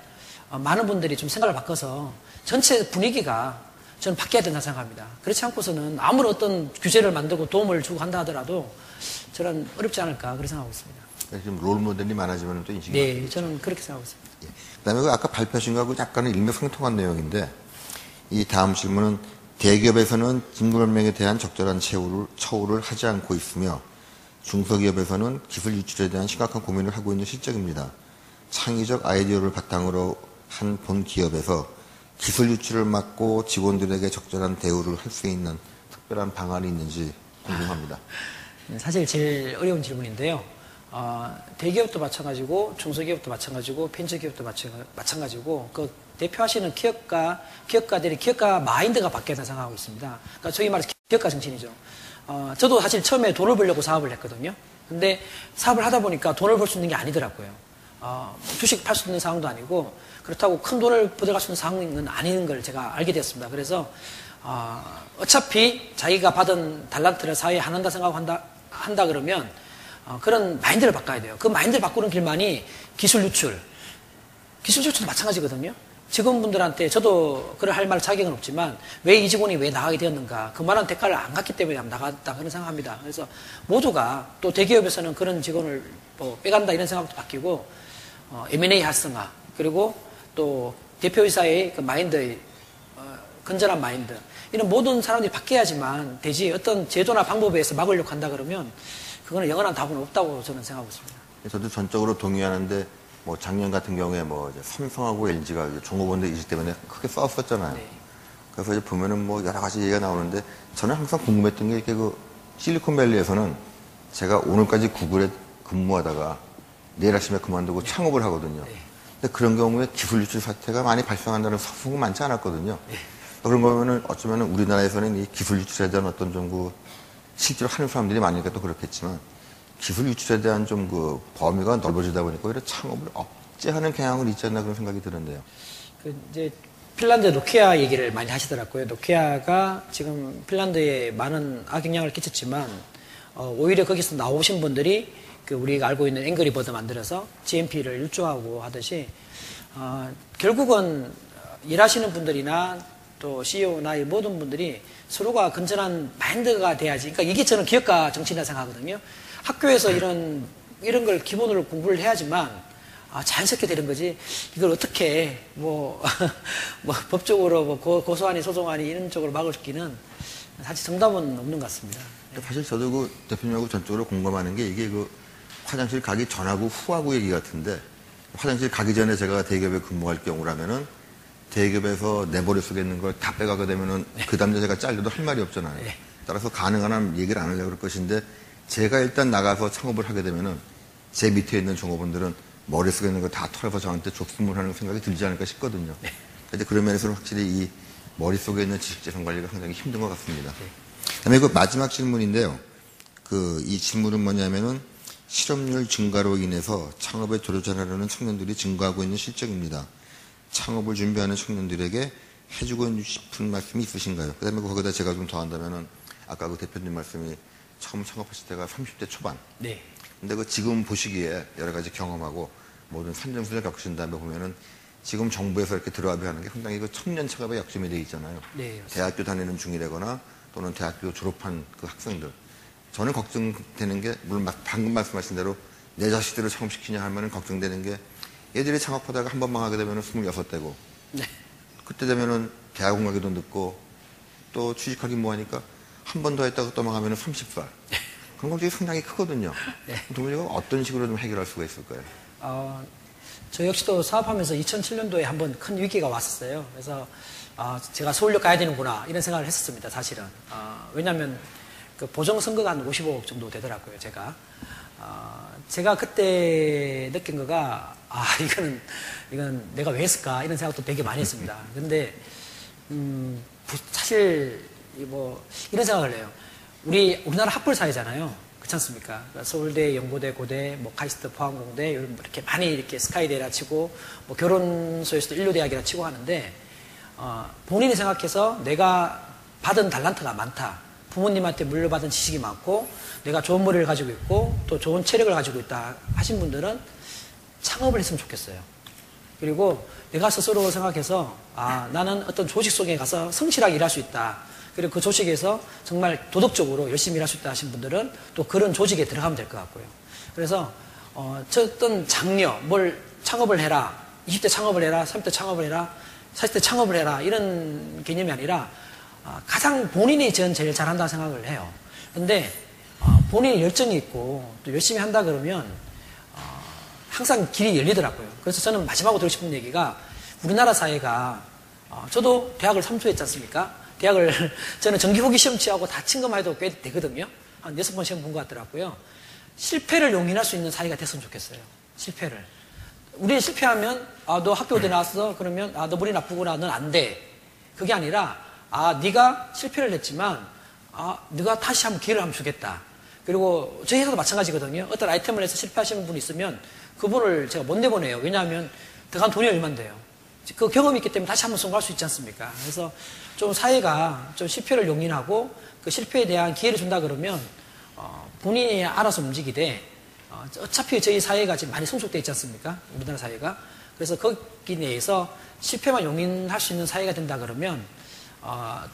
많은 분들이 좀 생각을 바꿔서 전체 분위기가 저는 바뀌어야 된다 생각합니다. 그렇지 않고서는 아무런 어떤 규제를 만들고 도움을 주고 한다 하더라도 저는 어렵지 않을까 그렇게 생각하고 있습니다. 지금 롤모델이 많아지면 또 인식이 네, 저는 그렇게 생각하고 있습니다. 예. 그다음에 그 아까 발표하신 거하고 약간은 일맥상통한 내용인데 이 다음 질문은 대기업에서는 직무변명에 대한 적절한 처우를 하지 않고 있으며 중소기업에서는 기술 유출에 대한 심각한 고민을 하고 있는 실정입니다. 창의적 아이디어를 바탕으로 한 본 기업에서 기술 유출을 막고 직원들에게 적절한 대우를 할 수 있는 특별한 방안이 있는지 궁금합니다. 사실 제일 어려운 질문인데요. 대기업도 마찬가지고 중소기업도 마찬가지고 벤처기업도 마찬가지고 그 대표하시는 기업가들이 기업가 마인드가 바뀌어야 된다고 생각하고 있습니다. 그러니까 저희 말해서 기업가 정신이죠. 저도 사실 처음에 돈을 벌려고 사업을 했거든요. 근데 사업을 하다 보니까 돈을 벌 수 있는 게 아니더라고요. 주식 팔 수 있는 상황도 아니고 그렇다고 큰 돈을 벌어갈 수 있는 상황은 아닌 걸 제가 알게 되었습니다. 그래서 어차피 자기가 받은 달란트를 사회에 안 한다 생각한다 그러면 그런 마인드를 바꿔야 돼요. 그 마인드를 바꾸는 길만이 기술 유출도 마찬가지거든요. 직원분들한테 저도 그럴 할 말 자격은 없지만 왜 이 직원이 왜 나가게 되었는가 그만한 대가를 안 갖기 때문에 나갔다 그런 생각합니다. 그래서 모두가 또 대기업에서는 그런 직원을 빼간다 이런 생각도 바뀌고 M&A 활성화 그리고 또 대표이사의 그 마인드 건전한 마인드 이런 모든 사람들이 바뀌어야지만 되지 어떤 제도나 방법에 의해서 막으려고 한다 그러면 그거는 영원한 답은 없다고 저는 생각하고 있습니다. 저도 전적으로 동의하는데 뭐 작년 같은 경우에 뭐 이제 삼성하고 LG가 종업원들 이직 때문에 크게 싸웠었잖아요. 네. 그래서 이제 보면은 뭐 여러 가지 얘기가 나오는데 저는 항상 궁금했던 게 이렇게 그 실리콘밸리에서는 제가 오늘까지 구글에 근무하다가 내일 아침에 그만두고 창업을 하거든요. 네. 근데 그런 경우에 기술 유출 사태가 많이 발생한다는 소문이 많지 않았거든요. 네. 그런 거면은 어쩌면은 우리나라에서는 이 기술 유출에 대한 어떤 좀 그 실제로 하는 사람들이 많으니까 또 그렇겠지만 기술 유출에 대한 좀 그 범위가 넓어지다 보니까 오히려 창업을 억제하는 경향은 있지 않나 그런 생각이 드는데요. 이제 핀란드 노키아 얘기를 많이 하시더라고요. 노키아가 지금 핀란드에 많은 악영향을 끼쳤지만 오히려 거기서 나오신 분들이 그 우리가 알고 있는 앵그리버드 만들어서 GMP를 일조하고 하듯이 결국은 일하시는 분들이나 또 CEO나 이 모든 분들이 서로가 건전한 마인드가 돼야지. 그러니까 이게 저는 기업가 정치인이라 생각하거든요. 학교에서 이런 걸 기본으로 공부를 해야지만 자연스럽게 되는 거지. 이걸 어떻게 뭐 법적으로 뭐 고소하니 소송하니 이런 쪽으로 막을 기는 사실 정답은 없는 것 같습니다. 사실 저도 그 대표님하고 전적으로 공감하는 게 이게 그 화장실 가기 전하고 후하고 얘기 같은데, 화장실 가기 전에 제가 대기업에 근무할 경우라면은 대기업에서 내 머릿속에 있는 걸 다 빼가게 되면은 그 다음에 제가 잘려도 할 말이 없잖아요. 따라서 가능한 한 얘기를 안 하려고 그럴 것인데, 제가 일단 나가서 창업을 하게 되면은 제 밑에 있는 종업원들은 머릿속에 있는 거 다 털어서 저한테 족수물 하는 생각이 들지 않을까 싶거든요. 근데 그런 면에서는 확실히 이 머릿속에 있는 지식재산 관리가 상당히 힘든 것 같습니다. 그다음에 그 마지막 질문인데요. 이 질문은 뭐냐면은 실업률 증가로 인해서 창업에 도전하려는 청년들이 증가하고 있는 실정입니다. 창업을 준비하는 청년들에게 해주고 싶은 말씀이 있으신가요? 그 다음에 거기다 제가 좀 더한다면은 아까 그 대표님 말씀이 처음 창업하실 때가 30대 초반. 네. 근데 그 지금 보시기에 여러 가지 경험하고 모든 산전수전을 겪으신 다음에 보면은 지금 정부에서 이렇게 들어와야 하는 게 상당히 그 청년 창업에 역점이 되어 있잖아요. 네, 대학교 다니는 중이라거나 또는 대학교 졸업한 그 학생들. 저는 걱정되는 게, 물론 방금 말씀하신 대로 내 자식들을 창업시키냐 하면은 걱정되는 게, 얘들이 창업하다가 한 번만 하게 되면은 26대고, 네. 그때 그때 되면은 대학원 가기도 늦고, 또 취직하기 뭐 하니까 한 번 더 했다가 또 망하면은 30살. 그런 걱정이 상당히 크거든요. 도무지가 어떤 식으로 좀 해결할 수가 있을까요? 저 역시도 사업하면서 2007년도에 한번 큰 위기가 왔었어요. 그래서 제가 서울역 가야 되는구나 이런 생각을 했었습니다. 사실은. 왜냐하면 그 보정 선거가 한 55억 정도 되더라고요. 제가 그때 느낀 거가 이건 내가 왜 했을까 이런 생각도 되게 많이 했습니다. 근데 사실 이런 생각을 해요. 우리나라 학벌 사회잖아요. 그렇지 않습니까? 그러니까 서울대, 연고대, 고대, 카이스트, 포항공대 이렇게 많이 이렇게 스카이대라 치고 결혼소에서도 인류대학이라 치고 하는데 본인이 생각해서 내가 받은 달란트가 많다. 부모님한테 물려받은 지식이 많고 내가 좋은 머리를 가지고 있고 또 좋은 체력을 가지고 있다 하신 분들은 창업을 했으면 좋겠어요. 그리고 내가 스스로 생각해서 나는 어떤 조직 속에 가서 성실하게 일할 수 있다. 그리고 그 조직에서 정말 도덕적으로 열심히 일할 수 있다 하신 분들은 또 그런 조직에 들어가면 될 것 같고요. 그래서 어떤 장려, 창업을 해라. 20대 창업을 해라. 30대 창업을 해라. 40대 창업을 해라. 이런 개념이 아니라 가장 본인이 전 제일 잘한다고 생각을 해요. 근데 본인이 열정이 있고 또 열심히 한다 그러면 항상 길이 열리더라고요. 그래서 저는 마지막으로 드리고 싶은 얘기가 우리나라 사회가 저도 대학을 3수 했지 않습니까? 저는 정기 후기 시험 치하고 다 친 것만 해도 꽤 되거든요. 한 6번 시험 본 것 같더라고요. 실패를 용인할 수 있는 사회가 됐으면 좋겠어요. 실패를. 우리는 실패하면, 너 학교 어디 나왔어? 그러면, 너 머리 나쁘구나. 넌 안 돼. 그게 아니라, 네가 실패를 했지만, 네가 다시 한번 기회를 한번 주겠다. 그리고 저희 회사도 마찬가지거든요. 어떤 아이템을 해서 실패하시는 분이 있으면 그분을 제가 못 내보내요. 왜냐하면 들어간 돈이 얼마나 돼요. 그 경험이 있기 때문에 다시 한번 성공할 수 있지 않습니까? 그래서 좀 사회가 좀 실패를 용인하고 그 실패에 대한 기회를 준다 그러면 본인이 알아서 움직이되 어차피 저희 사회가 지금 많이 성숙되어 있지 않습니까? 우리나라 사회가. 그래서 거기 내에서 실패만 용인할 수 있는 사회가 된다 그러면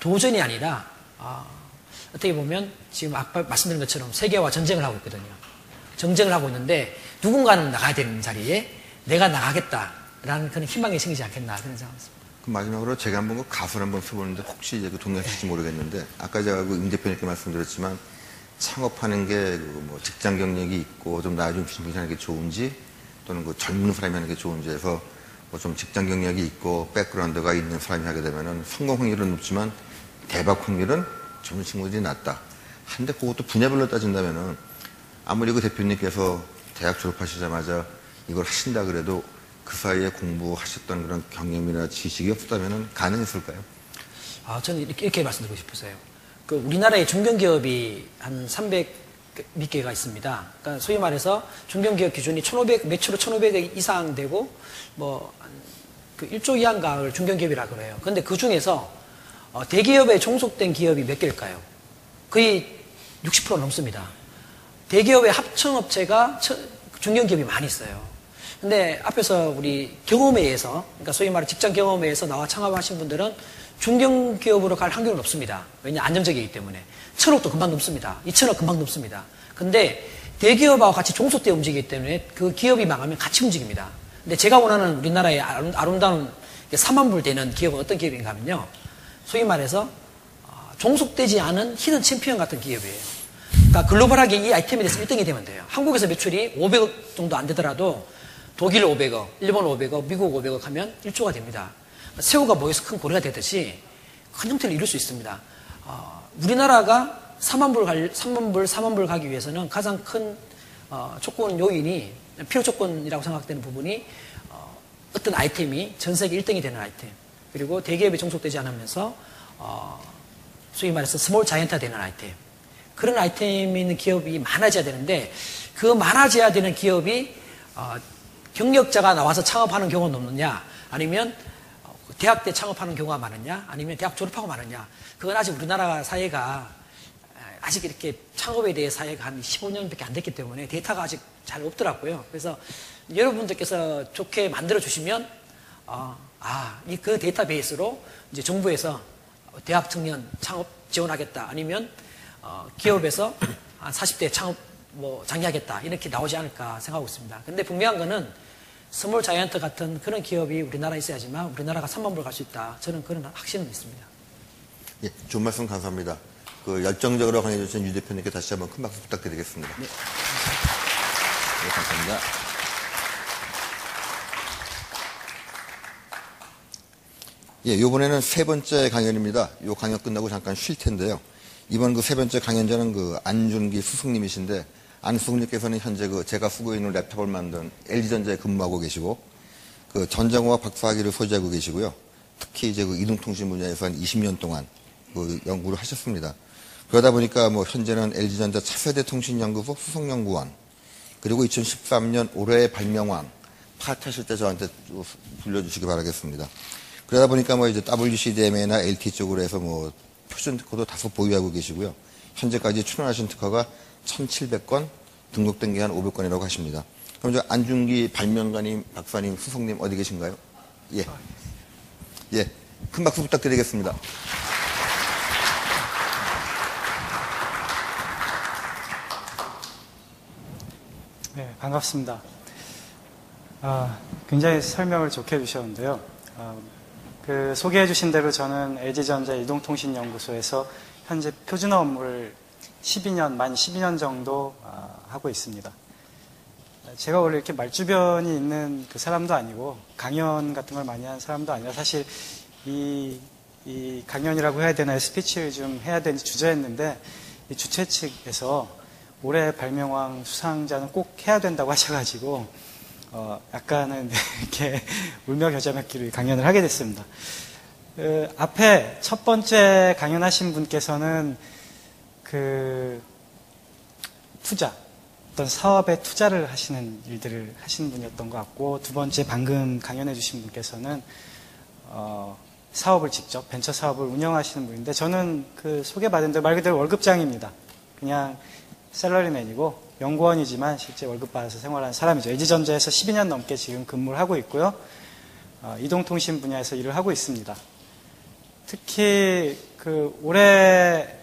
도전이 아니라 어떻게 보면 지금 아까 말씀드린 것처럼 세계와 전쟁을 하고 있거든요. 전쟁을 하고 있는데 누군가는 나가야 되는 자리에 내가 나가겠다라는 그런 희망이 생기지 않겠나 그런 생각입니다. 마지막으로 제가 한번 가설을 한번 써보는데 혹시 이제 동의하실지 모르겠는데 아까 제가 임 대표님께 말씀드렸지만 창업하는 게 직장 경력이 있고 좀 나이 좀 드신 하는 게 좋은지 또는 젊은 사람이 하는 게 좋은지 해서 좀 직장 경력이 있고 백그라운드가 있는 사람이 하게 되면은 성공 확률은 높지만 대박 확률은 젊은 친구들이 낮다. 한데 그것도 분야별로 따진다면은 아무리 그 대표님께서 대학 졸업하시자마자 이걸 하신다 그래도 그 사이에 공부하셨던 그런 경험이나 지식이 없었다면 가능했을까요? 저는 이렇게 말씀드리고 싶으세요. 우리나라의 중견기업이 한 300 몇 개가 있습니다. 그러니까 소위 말해서 중견기업 기준이 매출로 1,500억 이상 되고 그 1조 이하인가를 중견기업이라 그래요. 그런데 그 중에서 대기업에 종속된 기업이 몇 개일까요? 거의 60% 넘습니다. 대기업의 합청업체가 중견기업이 많이 있어요. 근데 앞에서 우리 경험에 의해서, 그러니까 소위 말해 직장 경험에 의해서 나와 창업하신 분들은 중견기업으로 갈 확률은 없습니다. 왜냐, 안정적이기 때문에. 1,000억도 금방 넘습니다. 2,000억 금방 넘습니다. 근데 대기업하고 같이 종속되어 움직이기 때문에 그 기업이 망하면 같이 움직입니다. 근데 제가 원하는 우리나라의 아름다운 3만 불 되는 기업은 어떤 기업인가 하면요. 소위 말해서 종속되지 않은 히든 챔피언 같은 기업이에요. 그러니까 글로벌하게 이 아이템에 대해서 1등이 되면 돼요. 한국에서 매출이 500억 정도 안 되더라도 독일 500억, 일본 500억, 미국 500억 하면 1조가 됩니다. 새우가 모여서 큰 고래가 되듯이 큰 형태를 이룰 수 있습니다. 우리나라가 4만 불 가기 위해서는 가장 큰 조건 요인이, 필요 조건이라고 생각되는 부분이 어떤 아이템이 전 세계 1등이 되는 아이템, 그리고 대기업에 종속되지 않으면서 소위 말해서 스몰 자이언트가 되는 아이템, 그런 아이템이 있는 기업이 많아져야 되는데, 그 많아져야 되는 기업이 경력자가 나와서 창업하는 경우는 없느냐, 아니면 대학 때 창업하는 경우가 많으냐, 아니면 대학 졸업하고 많으냐. 그건 아직 우리나라 사회가 아직 이렇게 창업에 대해 사회가 한 15년밖에 안 됐기 때문에 데이터가 아직 잘 없더라고요. 그래서 여러분들께서 좋게 만들어 주시면 그 데이터베이스로 이제 정부에서 대학 청년 창업 지원하겠다, 아니면 기업에서 한 40대 창업 장려하겠다, 이렇게 나오지 않을까 생각하고 있습니다. 근데 분명한 거는 스몰 자이언트 같은 그런 기업이 우리나라에 있어야지만 우리나라가 3만 불 갈 수 있다. 저는 그런 확신은 있습니다. 예, 좋은 말씀 감사합니다. 그 열정적으로 강의해 주신 유 대표님께 다시 한번 큰 박수 부탁드리겠습니다. 네, 감사합니다. 예, 이번에는 세 번째 강연입니다. 이 강연 끝나고 잠깐 쉴 텐데요. 이번 그 세 번째 강연자는 그 안준기 수석님이신데, 안 수석님께서는 현재 제가 쓰고 있는 랩탑을 만든 LG전자에 근무하고 계시고, 그 전자공학 박사학위를 소지하고 계시고요. 특히 이제 그 이동통신 분야에서 한 20년 동안 그 연구를 하셨습니다. 그러다 보니까 현재는 LG전자 차세대 통신연구소 수석연구원, 그리고 2013년 올해의 발명왕 파트하실 때 저한테 불려주시기 바라겠습니다. 그러다 보니까 이제 WCDMA나 LT 쪽으로 해서 표준 특허도 다소 보유하고 계시고요. 현재까지 출원하신 특허가 1,700건, 등록된 게 한 500건이라고 하십니다. 그럼 저 안준기 발명가님, 박사님, 수석님 어디 계신가요? 예. 예. 큰 박수 부탁드리겠습니다. 네, 반갑습니다. 굉장히 설명을 좋게 해주셨는데요. 그 소개해 주신 대로 저는 LG전자 이동통신연구소에서 현재 표준화 업무를 만 12년 정도 하고 있습니다. 제가 원래 이렇게 말주변이 있는 그 사람도 아니고 강연 같은 걸 많이 하는 사람도 아니라, 사실 이 강연이라고 해야 되나요? 스피치를 좀 해야 되는지 주저했는데, 이 주최 측에서 올해 발명왕 수상자는 꼭 해야 된다고 하셔가지고 약간은 이렇게 울며 겨자 먹기로 강연을 하게 됐습니다. 앞에 첫 번째 강연하신 분께서는 그 투자, 어떤 사업에 투자를 하시는 일들을 하시는 분이었던 것 같고, 두 번째 방금 강연해 주신 분께서는 사업을 직접 벤처 사업을 운영하시는 분인데, 저는 그 소개받은 대로 말 그대로 월급장입니다. 그냥 샐러리맨이고 연구원이지만 실제 월급 받아서 생활하는 사람이죠. LG전자에서 12년 넘게 지금 근무를 하고 있고요. 이동통신 분야에서 일을 하고 있습니다. 특히 그 올해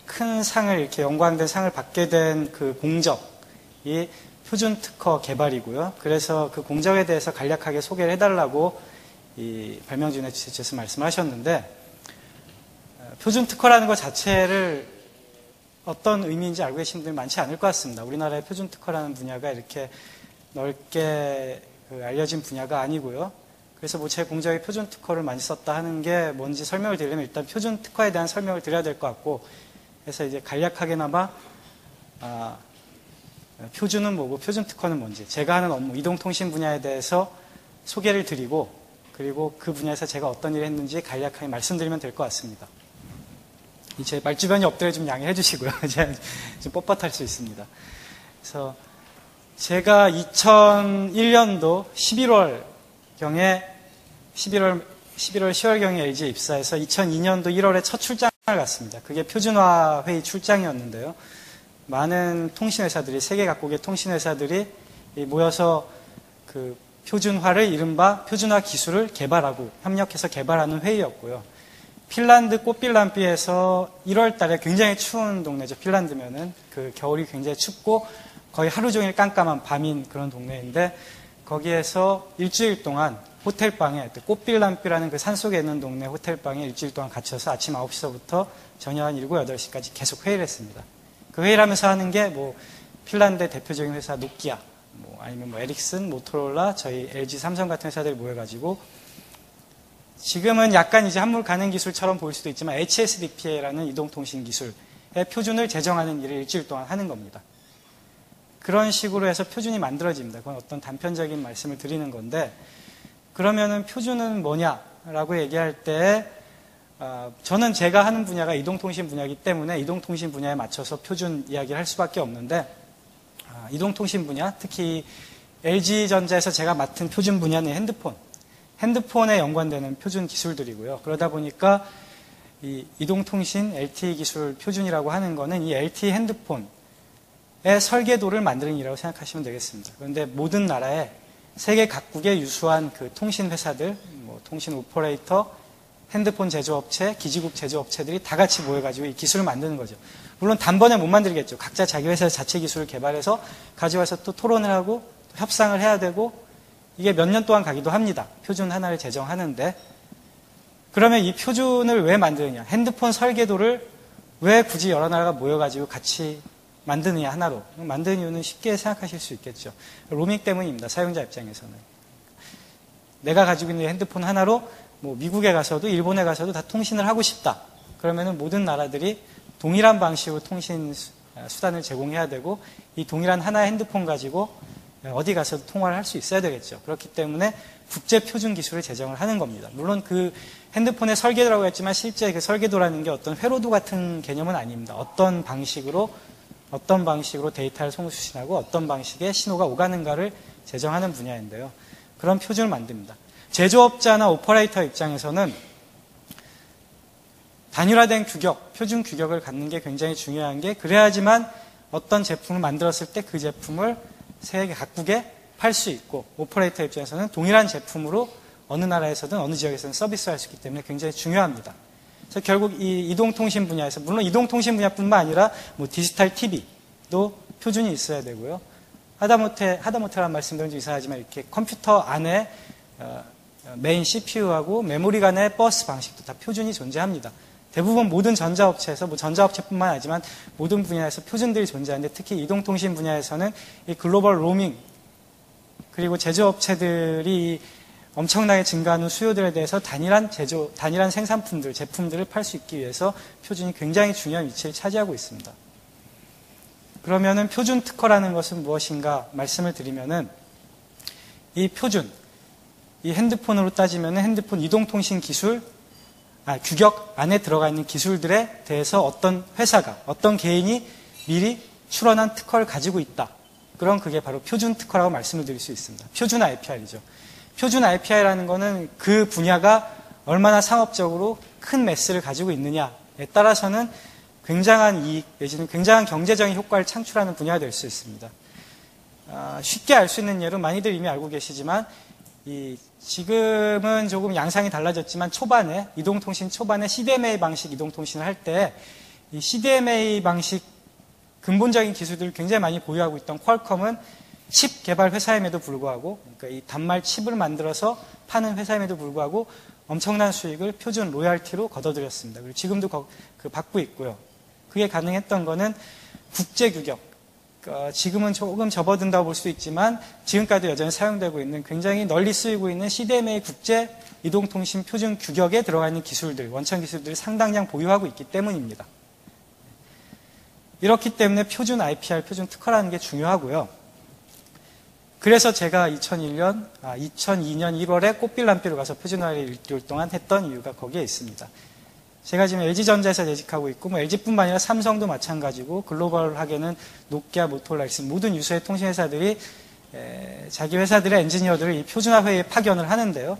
큰 상을, 이렇게 영광된 상을 받게 된 그 공적이 표준 특허 개발이고요. 그래서 그 공적에 대해서 간략하게 소개를 해달라고 이 발명진의 주최에서 말씀하셨는데, 표준 특허라는 것 자체를 어떤 의미인지 알고 계신 분들이 많지 않을 것 같습니다. 우리나라의 표준 특허라는 분야가 이렇게 넓게 알려진 분야가 아니고요. 그래서 제 공적에 표준 특허를 많이 썼다 하는 게 뭔지 설명을 드리려면 일단 표준 특허에 대한 설명을 드려야 될 것 같고, 그래서 이제 간략하게나마 표준은 뭐고 표준 특허는 뭔지, 제가 하는 업무 이동통신 분야에 대해서 소개를 드리고, 그리고 그 분야에서 제가 어떤 일을 했는지 간략하게 말씀드리면 될 것 같습니다. 제 말주변이 없더라도 좀 양해해 주시고요. 제가 좀 뻣뻣할 수 있습니다. 그래서 제가 2001년도 11월경에 11월 10월경에 LG에 입사해서 2002년도 1월에 첫 출장을 갔습니다. 그게 표준화 회의 출장이었는데요. 많은 통신회사들이, 세계 각국의 통신회사들이 모여서 그 표준화를, 이른바 표준화 기술을 개발하고 협력해서 개발하는 회의였고요. 핀란드 꽃빌란비에서 1월 달에 굉장히 추운 동네죠. 핀란드면은 그 겨울이 굉장히 춥고 거의 하루 종일 깜깜한 밤인 그런 동네인데, 거기에서 일주일 동안 호텔방에, 꽃빌란비라는 그 산속에 있는 동네 호텔방에 일주일 동안 갇혀서 아침 9시서부터 저녁 한 7, 8시까지 계속 회의를 했습니다. 그 회의를 하면서 하는 게 뭐 핀란드의 대표적인 회사 노키아, 뭐 아니면 뭐 에릭슨, 모토로라, 저희 LG, 삼성 같은 회사들이 모여가지고, 지금은 약간 이제 한물 가는 기술처럼 보일 수도 있지만 HSDPA라는 이동통신 기술의 표준을 제정하는 일을 일주일 동안 하는 겁니다. 그런 식으로 해서 표준이 만들어집니다. 그건 어떤 단편적인 말씀을 드리는 건데, 그러면은 표준은 뭐냐라고 얘기할 때, 저는 제가 하는 분야가 이동통신 분야이기 때문에 이동통신 분야에 맞춰서 표준 이야기를 할 수밖에 없는데, 이동통신 분야, 특히 LG전자에서 제가 맡은 표준 분야는 핸드폰에 연관되는 표준 기술들이고요. 그러다 보니까 이 이동통신 LTE 기술 표준이라고 하는 거는 이 LTE 핸드폰의 설계도를 만드는 일이라고 생각하시면 되겠습니다. 그런데 모든 나라에 세계 각국의 유수한 그 통신 회사들, 뭐 통신 오퍼레이터, 핸드폰 제조업체, 기지국 제조업체들이 다 같이 모여가지고 이 기술을 만드는 거죠. 물론 단번에 못 만들겠죠. 각자 자기 회사에서 자체 기술을 개발해서 가져와서 또 토론을 하고 협상을 해야 되고, 이게 몇 년 동안 가기도 합니다. 표준 하나를 제정하는데. 그러면 이 표준을 왜 만드느냐? 핸드폰 설계도를 왜 굳이 여러 나라가 모여가지고 같이 만드느냐, 하나로. 만드는 이유는 쉽게 생각하실 수 있겠죠. 로밍 때문입니다. 사용자 입장에서는. 내가 가지고 있는 핸드폰 하나로 뭐 미국에 가서도 일본에 가서도 다 통신을 하고 싶다. 그러면은 모든 나라들이 동일한 방식으로 통신 수단을 제공해야 되고, 이 동일한 하나의 핸드폰 가지고 어디 가서도 통화를 할 수 있어야 되겠죠. 그렇기 때문에 국제 표준 기술을 제정을 하는 겁니다. 물론 그 핸드폰의 설계도라고 했지만 실제 그 설계도라는 게 어떤 회로도 같은 개념은 아닙니다. 어떤 방식으로 데이터를 송수신하고 어떤 방식의 신호가 오가는가를 제정하는 분야인데요. 그런 표준을 만듭니다. 제조업자나 오퍼레이터 입장에서는 단일화된 규격, 표준 규격을 갖는 게 굉장히 중요한 게, 그래야지만 어떤 제품을 만들었을 때 그 제품을 세계 각국에 팔 수 있고, 오퍼레이터 입장에서는 동일한 제품으로 어느 나라에서든 어느 지역에서든 서비스할 수 있기 때문에 굉장히 중요합니다. 그래서 결국 이 이동통신 분야에서, 물론 이동통신 분야뿐만 아니라 뭐 디지털 TV도 표준이 있어야 되고요. 하다못해라는 말씀드리면 좀 이상하지만 이렇게 컴퓨터 안에 메인 CPU하고 메모리 간의 버스 방식도 다 표준이 존재합니다. 대부분 모든 전자업체에서, 뭐 전자업체뿐만 아니지만 모든 분야에서 표준들이 존재하는데, 특히 이동통신 분야에서는 이 글로벌 로밍, 그리고 제조업체들이 엄청나게 증가하는 수요들에 대해서 단일한 생산품들, 제품들을 팔 수 있기 위해서 표준이 굉장히 중요한 위치를 차지하고 있습니다. 그러면은 표준 특허라는 것은 무엇인가 말씀을 드리면은, 이 표준, 이 핸드폰으로 따지면은 핸드폰 이동통신 기술, 규격 안에 들어가 있는 기술들에 대해서 어떤 회사가, 어떤 개인이 미리 출원한 특허를 가지고 있다. 그럼 그게 바로 표준 특허라고 말씀을 드릴 수 있습니다. 표준 IPR이죠. 표준 IPR이라는 거는 그 분야가 얼마나 상업적으로 큰 매스를 가지고 있느냐에 따라서는 굉장한 이익 내지는 굉장한 경제적인 효과를 창출하는 분야가 될 수 있습니다. 쉽게 알 수 있는 예로 많이들 이미 알고 계시지만, 지금은 조금 양상이 달라졌지만 이동통신 초반에 CDMA 방식 이동통신을 할 때 이 CDMA 방식 근본적인 기술들을 굉장히 많이 보유하고 있던 퀄컴은 칩 개발 회사임에도 불구하고, 그러니까 이 단말 칩을 만들어서 파는 회사임에도 불구하고 엄청난 수익을 표준 로열티로 거둬들였습니다. 그리고 지금도 받고 있고요. 그게 가능했던 거는 국제 규격, 지금은 조금 접어든다고 볼 수 있지만 지금까지도 여전히 사용되고 있는, 굉장히 널리 쓰이고 있는 CDMA 국제 이동통신 표준 규격에 들어가 있는 기술들, 원천 기술들을 상당량 보유하고 있기 때문입니다. 이렇기 때문에 표준 IPR, 표준 특허라는 게 중요하고요. 그래서 제가 2002년 1월에 꽃빌란비로 가서 표준화를 일주일 동안 했던 이유가 거기에 있습니다. 제가 지금 LG전자에서 재직하고 있고, 뭐 LG뿐만 아니라 삼성도 마찬가지고, 글로벌하게는 노키아, 모토로라, 에릭슨 모든 유수의 통신회사들이 자기 회사들의 엔지니어들을 이 표준화 회의에 파견을 하는데요.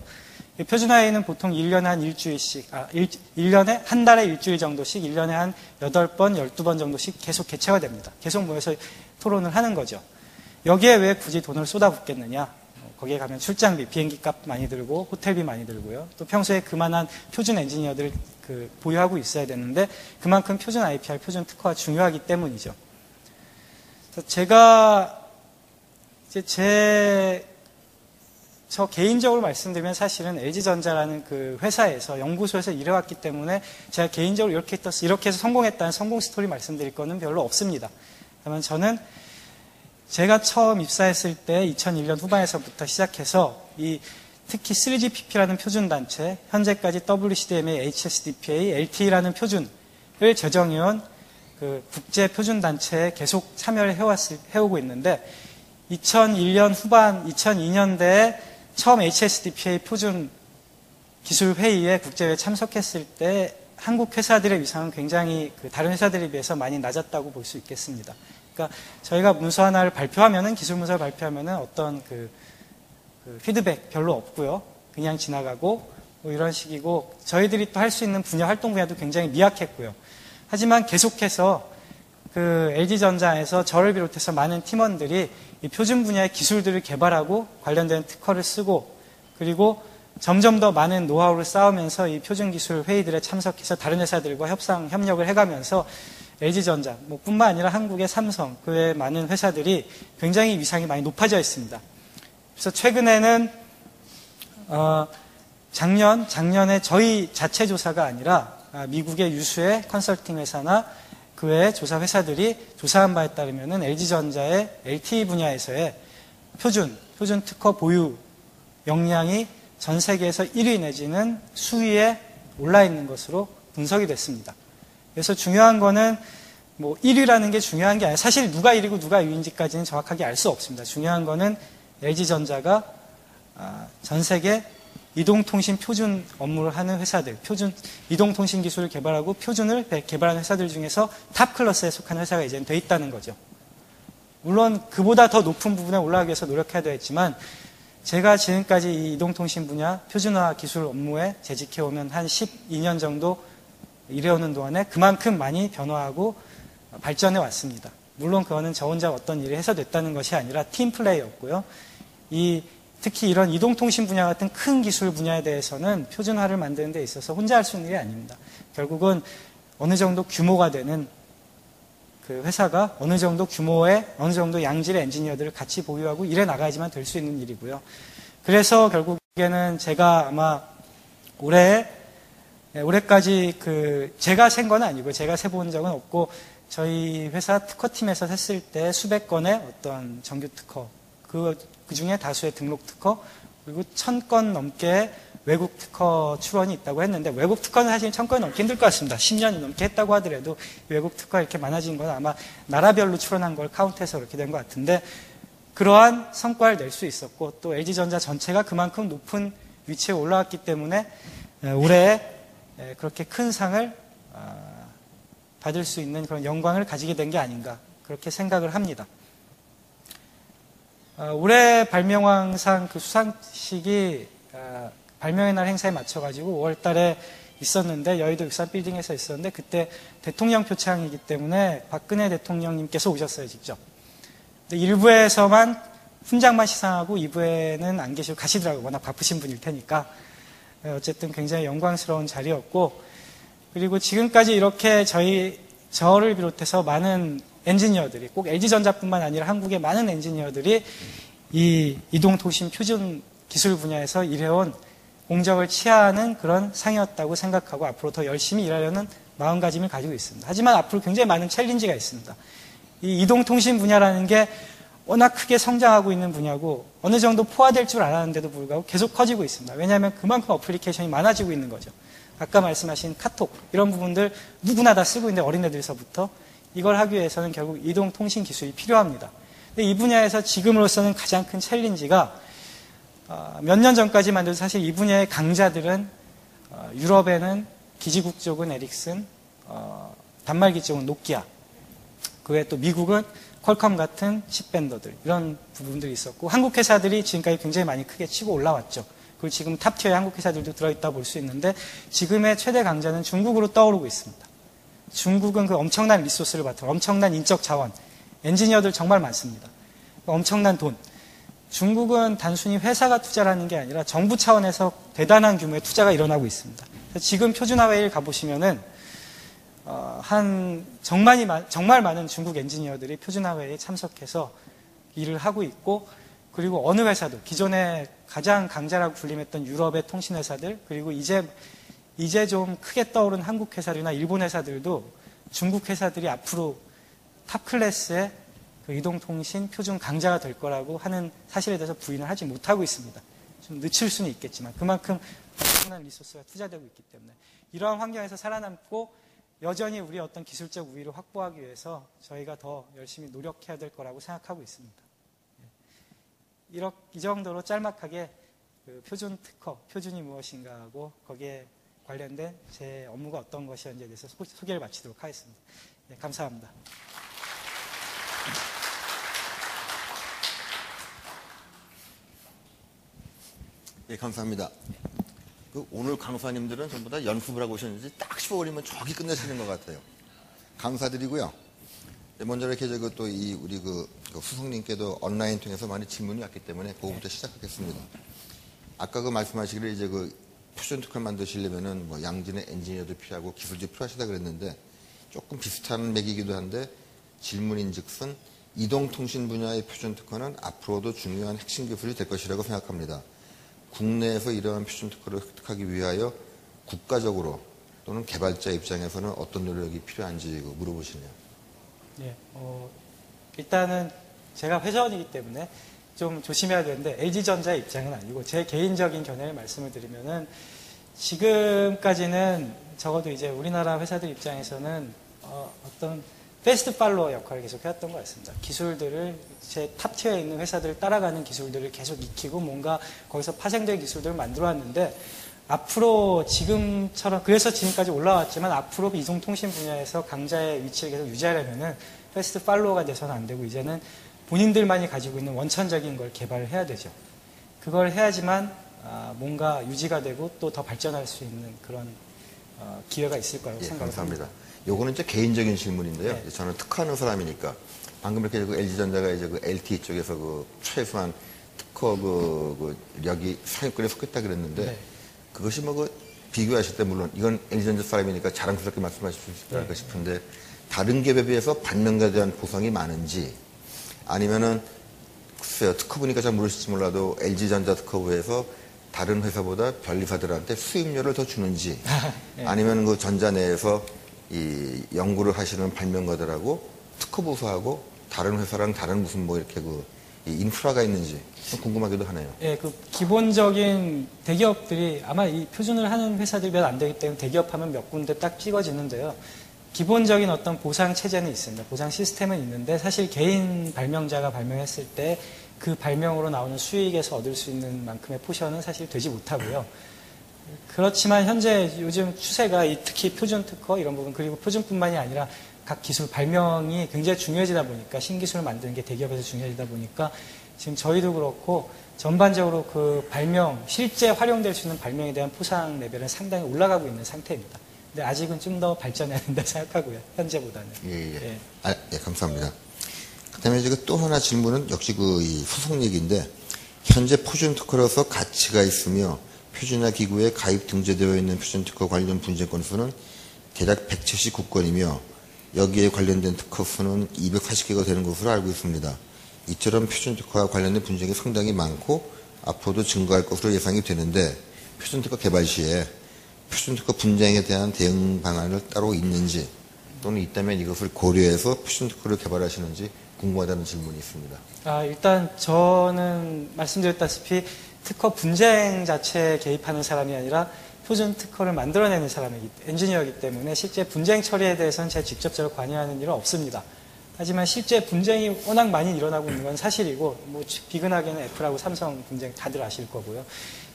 표준화에는 보통 1년에 한 일주일씩, 1년에 한 달에 일주일 정도씩, 1년에 한 8번, 12번 정도씩 계속 개최가 됩니다. 계속 모여서 토론을 하는 거죠. 여기에 왜 굳이 돈을 쏟아붓겠느냐? 거기에 가면 출장비, 비행기 값 많이 들고, 호텔비 많이 들고요. 또 평소에 그만한 표준 엔지니어들을 보유하고 있어야 되는데, 그만큼 표준 IPR, 표준 특허가 중요하기 때문이죠. 제가, 이제 저 개인적으로 말씀드리면 사실은 LG전자라는 그 회사에서, 연구소에서 일해왔기 때문에 제가 개인적으로 이렇게 해서 성공했다는 성공 스토리 말씀드릴 거는 별로 없습니다. 다만 저는 제가 처음 입사했을 때 2001년 후반에서부터 시작해서 특히 3GPP라는 표준단체, 현재까지 WCDMA, HSDPA, LTE라는 표준을 제정해온 그 국제표준단체에 계속 참여를 해오고 있는데 2001년 후반, 2002년대에 처음 HSDPA 표준 기술 회의에 국제회의에 참석했을 때 한국 회사들의 위상은 굉장히 다른 회사들에 비해서 많이 낮았다고 볼 수 있겠습니다. 그러니까 저희가 문서 하나를 발표하면은, 기술 문서를 발표하면은 어떤 피드백 별로 없고요. 그냥 지나가고 뭐 이런 식이고, 저희들이 또 할 수 있는 활동 분야도 굉장히 미약했고요. 하지만 계속해서 LG전자에서 저를 비롯해서 많은 팀원들이 이 표준 분야의 기술들을 개발하고 관련된 특허를 쓰고, 그리고 점점 더 많은 노하우를 쌓으면서 이 표준 기술 회의들에 참석해서 다른 회사들과 협력을 해가면서 LG전자 뿐만 아니라 한국의 삼성, 그 외에 많은 회사들이 굉장히 위상이 많이 높아져 있습니다. 그래서 최근에는 작년에 저희 자체 조사가 아니라 미국의 유수의 컨설팅 회사나 그 외의 조사 회사들이 조사한 바에 따르면 LG전자의 LTE 분야에서의 표준 특허 보유 역량이 전 세계에서 1위 내지는 수위에 올라 있는 것으로 분석이 됐습니다. 그래서 중요한 거는 1위라는 게 중요한 게 아니라, 사실 누가 1위고 누가 2위인지까지는 정확하게 알 수 없습니다. 중요한 거는 LG전자가 전 세계 이동통신 표준 업무를 하는 회사들, 이동통신 기술을 개발하고 표준을 개발하는 회사들 중에서 탑 클래스에 속한 회사가 이제는 돼 있다는 거죠. 물론 그보다 더 높은 부분에 올라가기 위해서 노력해야 되겠지만, 제가 지금까지 이 이동통신 분야 표준화 기술 업무에 재직해오면 한 12년 정도 일해오는 동안에 그만큼 많이 변화하고 발전해 왔습니다. 물론 그거는 저 혼자 어떤 일을 해서 됐다는 것이 아니라 팀 플레이였고요. 특히 이런 이동통신 분야 같은 큰 기술 분야에 대해서는 표준화를 만드는 데 있어서 혼자 할 수 있는 일이 아닙니다. 결국은 어느 정도 규모가 되는 그 회사가 어느 정도 규모의 어느 정도 양질의 엔지니어들을 같이 보유하고 일해 나가야지만 될 수 있는 일이고요. 그래서 결국에는 제가 아마 올해까지 제가 센 건 아니고, 제가 세본 적은 없고, 저희 회사 특허팀에서 셌을 때 수백 건의 어떤 정규 특허, 그 중에 다수의 등록 특허, 그리고 1000건 넘게 외국 특허 출원이 있다고 했는데, 외국 특허는 사실 1000건이 넘게 힘들 것 같습니다. 10년이 넘게 했다고 하더라도 외국 특허가 이렇게 많아진 건 아마 나라별로 출원한 걸 카운트해서 그렇게 된 것 같은데, 그러한 성과를 낼 수 있었고, 또 LG전자 전체가 그만큼 높은 위치에 올라왔기 때문에 올해 그렇게 큰 상을 받을 수 있는 그런 영광을 가지게 된 게 아닌가, 그렇게 생각을 합니다. 올해 발명왕상 수상식이 발명의 날 행사에 맞춰가지고 5월 달에 있었는데, 여의도 63 빌딩에서 있었는데, 그때 대통령 표창이기 때문에 박근혜 대통령님께서 오셨어요, 직접. 근데 1부에서만 훈장만 시상하고 2부에는 안 계시고 가시더라고요. 워낙 바쁘신 분일 테니까. 어쨌든 굉장히 영광스러운 자리였고, 그리고 지금까지 이렇게 저를 비롯해서 많은 엔지니어들이, 꼭 LG전자뿐만 아니라 한국의 많은 엔지니어들이 이 이동통신 표준 기술 분야에서 일해온 공적을 치하하는 그런 상이었다고 생각하고 앞으로 더 열심히 일하려는 마음가짐을 가지고 있습니다. 하지만 앞으로 굉장히 많은 챌린지가 있습니다. 이 이동통신 분야라는 게 워낙 크게 성장하고 있는 분야고 어느 정도 포화될 줄 알았는데도 불구하고 계속 커지고 있습니다. 왜냐하면 그만큼 어플리케이션이 많아지고 있는 거죠. 아까 말씀하신 카톡, 이런 부분들 누구나 다 쓰고 있는데, 어린애들서부터 이걸 하기 위해서는 결국 이동통신 기술이 필요합니다. 근데 이 분야에서 지금으로서는 가장 큰 챌린지가 몇 년 전까지만 해도 사실 이 분야의 강자들은 유럽에는 기지국 쪽은 에릭슨, 단말기 쪽은 노키아, 그 외에 또 미국은 퀄컴 같은 칩 밴더들, 이런 부분들이 있었고, 한국 회사들이 지금까지 굉장히 많이 크게 치고 올라왔죠. 그리고 지금 탑티어의 한국 회사들도 들어있다 볼 수 있는데 지금의 최대 강자는 중국으로 떠오르고 있습니다. 중국은 그 엄청난 리소스를 바탕, 엄청난 인적 자원, 엔지니어들 정말 많습니다. 엄청난 돈. 중국은 단순히 회사가 투자를 하는 게 아니라 정부 차원에서 대단한 규모의 투자가 일어나고 있습니다. 지금 표준화웨이를 가보시면은 정말 많은 중국 엔지니어들이 표준화웨이에 참석해서 일을 하고 있고, 그리고 어느 회사도 기존에 가장 강자라고 불림했던 유럽의 통신회사들, 그리고 이제 좀 크게 떠오른 한국 회사들이나 일본 회사들도 중국 회사들이 앞으로 탑 클래스의 그 이동통신 표준 강자가 될 거라고 하는 사실에 대해서 부인을 하지 못하고 있습니다. 좀 늦출 수는 있겠지만 그만큼 엄청난 리소스가 투자되고 있기 때문에 이러한 환경에서 살아남고 여전히 우리의 어떤 기술적 우위를 확보하기 위해서 저희가 더 열심히 노력해야 될 거라고 생각하고 있습니다. 이 정도로 짤막하게 그 표준 특허, 표준이 무엇인가 하고 거기에 관련된 제 업무가 어떤 것이었는지에 대해서 소개를 마치도록 하겠습니다. 네, 감사합니다. 예, 감사합니다. 오늘 강사님들은 전부 다 연습을 하고 오셨는지 딱 15분이면 저기 끝내시는 것 같아요. 감사드리고요. 먼저 이렇게 또 우리 수석님께도 온라인 통해서 많이 질문이 왔기 때문에 그거부터 시작하겠습니다. 아까 말씀하시기를 이제 표준 특허를 만드시려면은 양질의 엔지니어도 필요하고 기술도 필요하시다 그랬는데 조금 비슷한 맥이기도 한데 질문인즉슨 이동통신 분야의 표준 특허는 앞으로도 중요한 핵심 기술이 될 것이라고 생각합니다. 국내에서 이러한 표준 특허를 획득하기 위하여 국가적으로 또는 개발자 입장에서는 어떤 노력이 필요한지 물어보시네요. 네, 일단은 제가 회사원이기 때문에 좀 조심해야 되는데 LG전자의 입장은 아니고 제 개인적인 견해를 말씀을 드리면은 지금까지는 적어도 이제 우리나라 회사들 입장에서는 어떤 패스트 팔로워 역할을 계속 해왔던 것 같습니다. 기술들을 제 탑티어에 있는 회사들을 따라가는 기술들을 계속 익히고 뭔가 거기서 파생된 기술들을 만들어 왔는데 앞으로 지금처럼 그래서 지금까지 올라왔지만 앞으로 이동통신 분야에서 강자의 위치를 계속 유지하려면은 패스트 팔로워가 돼서는 안 되고 이제는 본인들만이 가지고 있는 원천적인 걸 개발을 해야 되죠. 그걸 해야지만 뭔가 유지가 되고 또 더 발전할 수 있는 그런 기회가 있을 거라고 생각합니다. 감사합니다. 요거는 이제 개인적인 질문인데요. 네. 저는 특허하는 사람이니까 방금 이렇게 LG전자가 이제 LTE 쪽에서 최소한 특허 력이 상위권에 속했다 그랬는데 네. 그것이 비교하실 때 물론 이건 LG전자 사람이니까 자랑스럽게 말씀하실 수 있을까 네. 싶은데 다른 기업에 비해서 반면에 대한 보상이 많은지 아니면은 글쎄요 특허 보니까 잘 모르실지 몰라도 LG전자 특허부에서 다른 회사보다 변리사들한테 수입료를 더 주는지 네. 아니면 전자 내에서 이 연구를 하시는 발명가들하고 특허 보수하고 다른 회사랑 다른 무슨 이렇게 이 인프라가 있는지 좀 궁금하기도 하네요. 예, 기본적인 대기업들이 아마 이 표준을 하는 회사들이 몇 안 되기 때문에 대기업 하면 몇 군데 딱 찍어지는데요. 기본적인 어떤 보상 체제는 있습니다. 보상 시스템은 있는데 사실 개인 발명자가 발명했을 때 그 발명으로 나오는 수익에서 얻을 수 있는 만큼의 포션은 사실 되지 못하고요. 그렇지만 현재 요즘 추세가 특히 표준 특허 이런 부분 그리고 표준뿐만이 아니라 각 기술 발명이 굉장히 중요해지다 보니까 신기술을 만드는 게 대기업에서 중요해지다 보니까 지금 저희도 그렇고 전반적으로 그 발명 실제 활용될 수 있는 발명에 대한 포상 레벨은 상당히 올라가고 있는 상태입니다. 근데 아직은 좀 더 발전해야 된다 생각하고요. 현재보다는. 예. 예, 감사합니다. 그다음에 또 하나 질문은 역시 이 소속 얘기인데 현재 표준 특허로서 가치가 있으며 표준화 기구에 가입 등재되어 있는 표준 특허 관련 분쟁 건수는 대략 179건이며 여기에 관련된 특허 수는 240개가 되는 것으로 알고 있습니다. 이처럼 표준 특허와 관련된 분쟁이 상당히 많고 앞으로도 증가할 것으로 예상이 되는데 표준 특허 개발 시에 표준 특허 분쟁에 대한 대응 방안을 따로 있는지 또는 있다면 이것을 고려해서 표준 특허를 개발하시는지 궁금하다는 질문이 있습니다. 일단 저는 말씀드렸다시피 특허 분쟁 자체에 개입하는 사람이 아니라 표준 특허를 만들어내는 엔지니어이기 때문에 실제 분쟁 처리에 대해서는 제가 직접적으로 관여하는 일은 없습니다. 하지만 실제 분쟁이 워낙 많이 일어나고 있는 건 사실이고 비근하게는 애플하고 삼성 분쟁 다들 아실 거고요.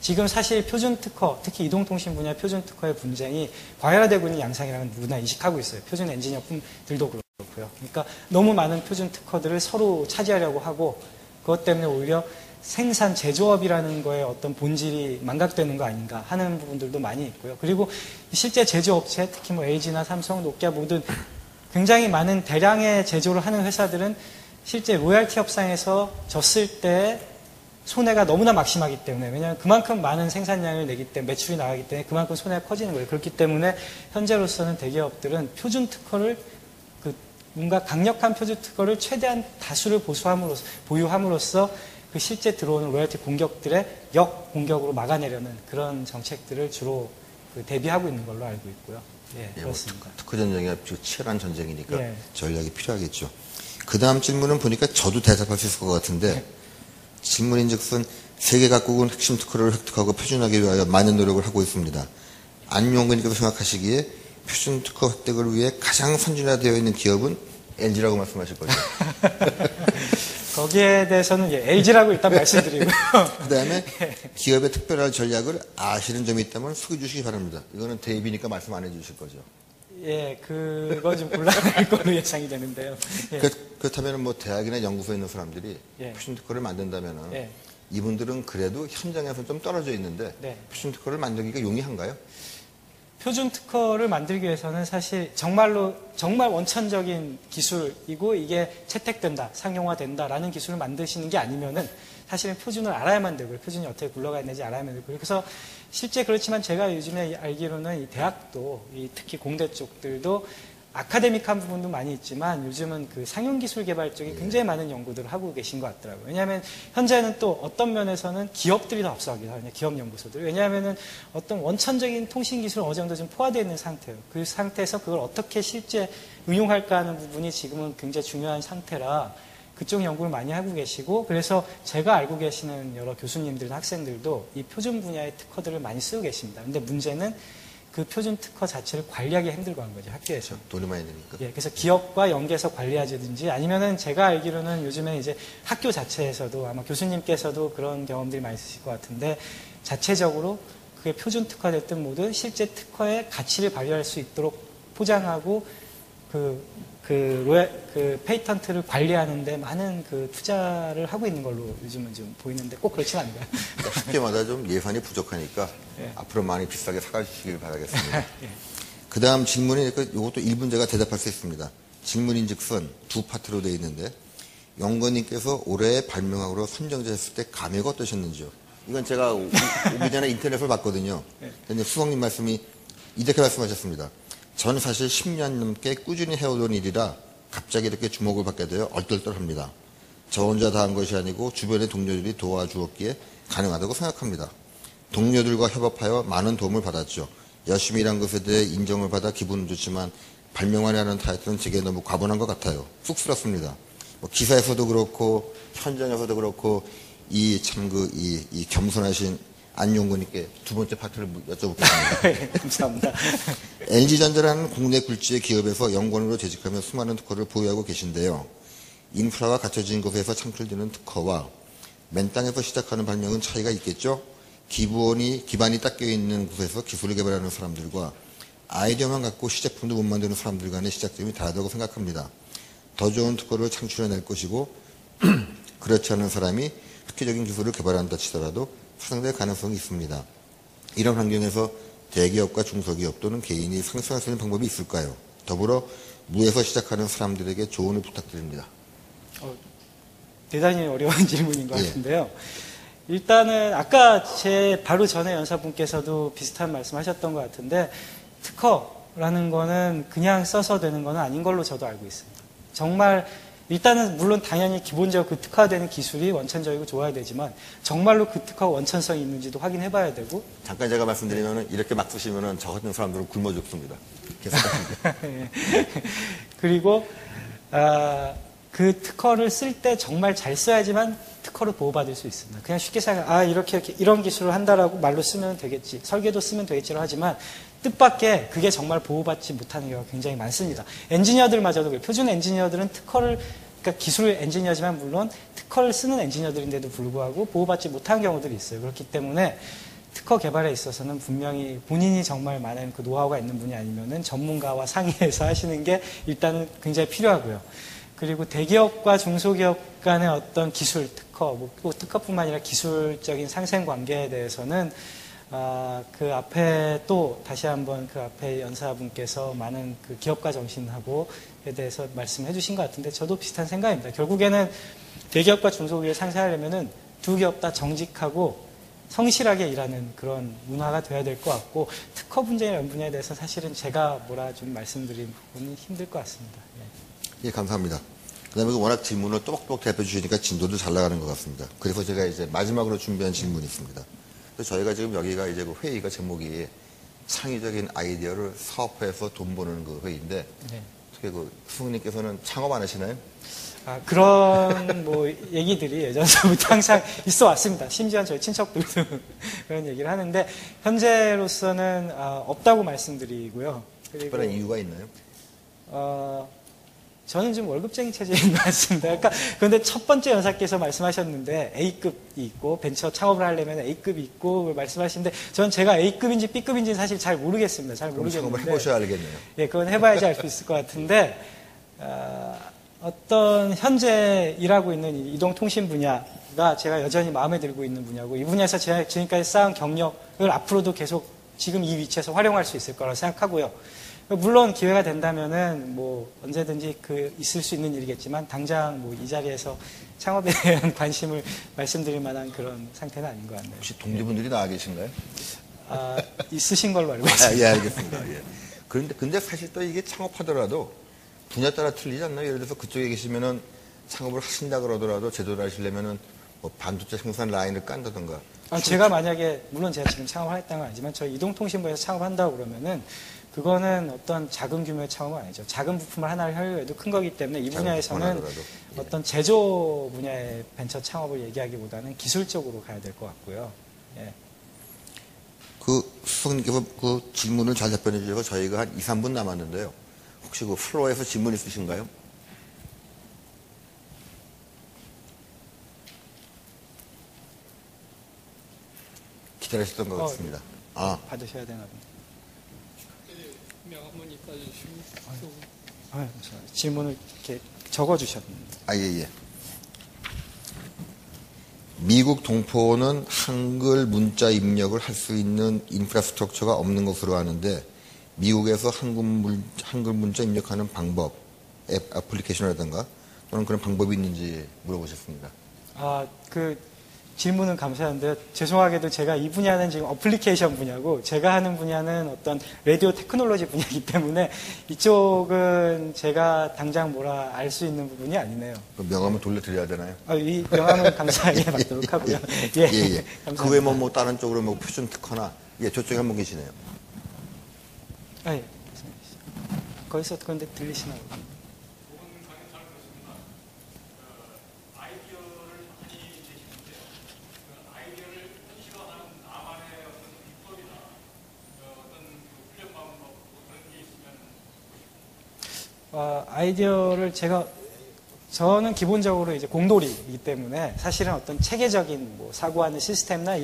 지금 사실 표준 특허, 특히 이동통신 분야 표준 특허의 분쟁이 과열화되고 있는 양상이라는 누구나 인식하고 있어요. 표준 엔지니어분들도 그렇고요. 그러니까 너무 많은 표준 특허들을 서로 차지하려고 하고 그것 때문에 오히려 생산 제조업이라는 거에 어떤 본질이 망각되는 거 아닌가 하는 부분들도 많이 있고요. 그리고 실제 제조업체, 특히 뭐 LG나 삼성, 노키아 모든 굉장히 많은 대량의 제조를 하는 회사들은 실제 로열티 협상에서 졌을 때 손해가 너무나 막심하기 때문에, 왜냐하면 그만큼 많은 생산량을 내기 때문에, 매출이 나가기 때문에 그만큼 손해가 커지는 거예요. 그렇기 때문에 현재로서는 대기업들은 표준 특허를 뭔가 강력한 표준 특허를 최대한 다수를 보유함으로써 그 실제 들어오는 로열티 공격들의 역 공격으로 막아내려는 그런 정책들을 주로 대비하고 있는 걸로 알고 있고요. 예, 그렇습니다. 특허 전쟁이 아주 치열한 전쟁이니까 예. 전략이 필요하겠죠. 그 다음 질문은 보니까 저도 대답할 수 있을 것 같은데, 질문인즉슨 세계 각국은 핵심 특허를 획득하고 표준하기 위하여 많은 노력을 하고 있습니다. 안용근님께서 생각하시기에 표준 특허 획득을 위해 가장 선진화되어 있는 기업은 LG라고 말씀하실 거죠. 거기에 대해서는 LG라고 일단 말씀드리고요. 그 다음에 기업의 특별한 전략을 아시는 점이 있다면 소개해 주시기 바랍니다. 이거는 대입이니까 말씀 안 해 주실 거죠. 예, 그거 좀 곤란할 걸로 예상이 되는데요. 예. 그렇다면 뭐 대학이나 연구소에 있는 사람들이 예. 표준 특허를 만든다면 예. 이분들은 그래도 현장에서 좀 떨어져 있는데 네. 표준 특허를 만들기가 용이한가요? 표준 특허를 만들기 위해서는 사실 정말 원천적인 기술이고 이게 채택된다, 상용화된다라는 기술을 만드시는 게 아니면은 사실은 표준을 알아야만 되고요. 표준이 어떻게 굴러가는지 알아야만 되고요. 그래서 실제 그렇지만 제가 요즘에 알기로는 이 대학도, 특히 공대 쪽들도 아카데믹한 부분도 많이 있지만 요즘은 그 상용기술 개발 쪽에 굉장히 많은 연구들을 하고 계신 것 같더라고요. 왜냐하면 현재는 또 어떤 면에서는 기업들이 더 앞서가기도 하거든요. 기업연구소들. 왜냐하면 어떤 원천적인 통신기술은 어느 정도 좀 포화되어 있는 상태예요. 그 상태에서 그걸 어떻게 실제 응용할까 하는 부분이 지금은 굉장히 중요한 상태라 그쪽 연구를 많이 하고 계시고, 그래서 제가 알고 계시는 여러 교수님들이나 학생들도 이 표준 분야의 특허들을 많이 쓰고 계십니다. 근데 문제는 그 표준 특허 자체를 관리하기 힘들고 한 거죠, 학교에서. 돈이 많이 드니까. 예, 그래서 기업과 연계해서 관리하든지 아니면은 제가 알기로는 요즘에 이제 학교 자체에서도 아마 교수님께서도 그런 경험들이 많이 있으실 것 같은데, 자체적으로 그게 표준 특화됐든 뭐든 실제 특허의 가치를 발휘할 수 있도록 포장하고 페이턴트를 관리하는데 많은 그 투자를 하고 있는 걸로 요즘은 좀 보이는데 꼭 그렇진 않은가요? 학교마다 좀 예산이 부족하니까 예. 앞으로 많이 비싸게 사가시길 바라겠습니다. 예. 그 다음 질문이, 이것도 1분 제가 대답할 수 있습니다. 질문인즉슨 두 파트로 되어 있는데, 영건님께서 올해 발명학으로 선정되셨을 때 감회가 어떠셨는지요? 이건 제가 오기 전에 인터넷을 봤거든요. 근데 수석님 말씀이 이렇게 말씀하셨습니다. 전 사실 10년 넘게 꾸준히 해오던 일이라 갑자기 이렇게 주목을 받게 되어 얼떨떨합니다. 저 혼자 다 한 것이 아니고 주변의 동료들이 도와주었기에 가능하다고 생각합니다. 동료들과 협업하여 많은 도움을 받았죠. 열심히 일한 것에 대해 인정을 받아 기분은 좋지만 발명하려는 타이틀은 제게 너무 과분한 것 같아요. 쑥스럽습니다. 뭐 기사에서도 그렇고 현장에서도 그렇고 이 겸손하신 안용근님께 두 번째 파트를 여쭤보겠습니다. 감사합니다. LG전자라는 국내 굴지의 기업에서 연구원으로 재직하며 수많은 특허를 보유하고 계신데요. 인프라가 갖춰진 곳에서 창출되는 특허와 맨 땅에서 시작하는 발명은 차이가 있겠죠? 기반이 닦여 있는 곳에서 기술을 개발하는 사람들과 아이디어만 갖고 시제품도 못 만드는 사람들 간의 시작점이 다르다고 생각합니다. 더 좋은 특허를 창출해낼 것이고 그렇지 않은 사람이 획기적인 기술을 개발한다 치더라도 파생될 가능성이 있습니다. 이런 환경에서 대기업과 중소기업 또는 개인이 상승할 수 있는 방법이 있을까요? 더불어 무에서 시작하는 사람들에게 조언을 부탁드립니다. 대단히 어려운 질문인 것 같은데요. 일단은 아까 제 바로 전에 연사분께서도 비슷한 말씀하셨던 것 같은데, 특허라는 거는 그냥 써서 되는 거는 아닌 걸로 저도 알고 있습니다. 정말 일단은 물론 당연히 기본적으로 그 특화되는 기술이 원천적이고 좋아야 되지만 정말로 그 특허가 원천성이 있는지도 확인해 봐야 되고. 잠깐 제가 말씀드리면 이렇게 막 쓰시면 저 같은 사람들은 굶어 죽습니다. 예. 그리고 그 특허를 쓸 때 정말 잘 써야지만 특허를 보호받을 수 있습니다. 그냥 쉽게 이렇게 이런 기술을 한다라고 말로 쓰면 되겠지, 설계도 쓰면 되겠지로 하지만 뜻밖의 그게 정말 보호받지 못하는 경우가 굉장히 많습니다. 엔지니어들마저도 그래요. 표준 엔지니어들은 그러니까 기술 엔지니어지만 물론 특허를 쓰는 엔지니어들인데도 불구하고 보호받지 못한 경우들이 있어요. 그렇기 때문에 특허 개발에 있어서는 분명히 본인이 정말 많은 그 노하우가 있는 분이 아니면은 전문가와 상의해서 하시는 게 일단은 굉장히 필요하고요. 그리고 대기업과 중소기업 간의 어떤 기술, 특허, 꼭 특허뿐만 아니라 기술적인 상생관계에 대해서는 그 앞에 또 다시 한번 그 앞에 연사분께서 많은 그 기업가 정신하고에 대해서 말씀해 주신 것 같은데 저도 비슷한 생각입니다. 결국에는 대기업과 중소기업을 상생하려면은 두 기업 다 정직하고 성실하게 일하는 그런 문화가 돼야 될 것 같고 특허 분쟁이라는 분야에 대해서 사실은 제가 뭐라 좀 말씀드린 부분은 힘들 것 같습니다. 예, 감사합니다. 그 다음에 워낙 질문을 또박또박 대답해 주시니까 진도도 잘 나가는 것 같습니다. 그래서 제가 이제 마지막으로 준비한 질문이 있습니다. 그래서 저희가 지금 여기가 이제 그 회의가 제목이 창의적인 아이디어를 사업화해서 돈 버는 그 회의인데, 네. 어떻게 그 수석님께서는 창업 안 하시나요? 그런 뭐 얘기들이 예전부터 항상 있어 왔습니다. 심지어 저희 친척들도 그런 얘기를 하는데 현재로서는 없다고 말씀드리고요. 그리고 특별한 이유가 있나요? 저는 좀 월급쟁이 체제인 것 같습니다. 그러니까 그런데 첫 번째 연사께서 말씀하셨는데 A급이 있고 벤처 창업을 하려면 A급이 있고 말씀하시는데 저는 제가 A급인지 B급인지는 사실 잘 모르겠습니다. 잘 그럼 모르겠는데 창업을 해보셔야 알겠네요. 예, 그건 해봐야지 알 수 있을 것 같은데 어떤 현재 일하고 있는 이동통신 분야가 제가 여전히 마음에 들고 있는 분야고 이 분야에서 제가 지금까지 쌓은 경력을 앞으로도 계속 지금 이 위치에서 활용할 수 있을 거라고 생각하고요. 물론 기회가 된다면은 뭐 언제든지 있을 수 있는 일이겠지만 당장 뭐 이 자리에서 창업에 대한 관심을 말씀드릴 만한 그런 상태는 아닌 것 같네요. 혹시 동료분들이 나와 계신가요? 있으신 걸로 알고 있습니다. 예, 알겠습니다. 예. 근데 사실 또 이게 창업하더라도 분야 따라 틀리지 않나요? 예를 들어서 그쪽에 계시면은 창업을 하신다 그러더라도 제대로 하시려면은 뭐 반도체 생산 라인을 깐다던가. 제가 만약에 물론 제가 지금 창업을 했다는 건 아니지만 저희 이동통신부에서 창업한다고 그러면은 그거는 어떤 작은 규모의 창업은 아니죠. 작은 부품을 하나를 하려고 해도 큰 거기 때문에 이 분야에서는 어떤 제조 분야의 벤처 창업을 얘기하기보다는 기술적으로 가야 될 것 같고요. 예. 그 수석님께서 그 질문을 잘 답변해 주셔서 저희가 한 2, 3분 남았는데요. 혹시 그 플로어에서 질문 있으신가요? 기다리셨던 것 같습니다. 받으셔야 되나 보네. 명함은 이따 주시고 질문을 이렇게 적어주셨는데. 예. 미국 동포는 한글 문자 입력을 할 수 있는 인프라스트럭처가 없는 것으로 아는데 미국에서 한글 문자 입력하는 방법, 애플리케이션이라든가 또는 그런 방법이 있는지 물어보셨습니다. 그 질문은 감사한데요. 죄송하게도 제가 이 분야는 지금 어플리케이션 분야고 제가 하는 분야는 어떤 라디오 테크놀로지 분야이기 때문에 이쪽은 제가 당장 뭐라 알 수 있는 부분이 아니네요. 그럼 명함을 돌려드려야 되나요? 이 명함은 감사하게 받도록 하고요. 예. 감사합니다. 그 외에 뭐 다른 쪽으로 뭐 표준 특허나 저쪽에 한 분 계시네요. 예. 거기서 그런데 들리시나 보다. 아이디어를 저는 기본적으로 이제 공돌이이기 때문에 사실은 어떤 체계적인 뭐 사고하는 시스템이나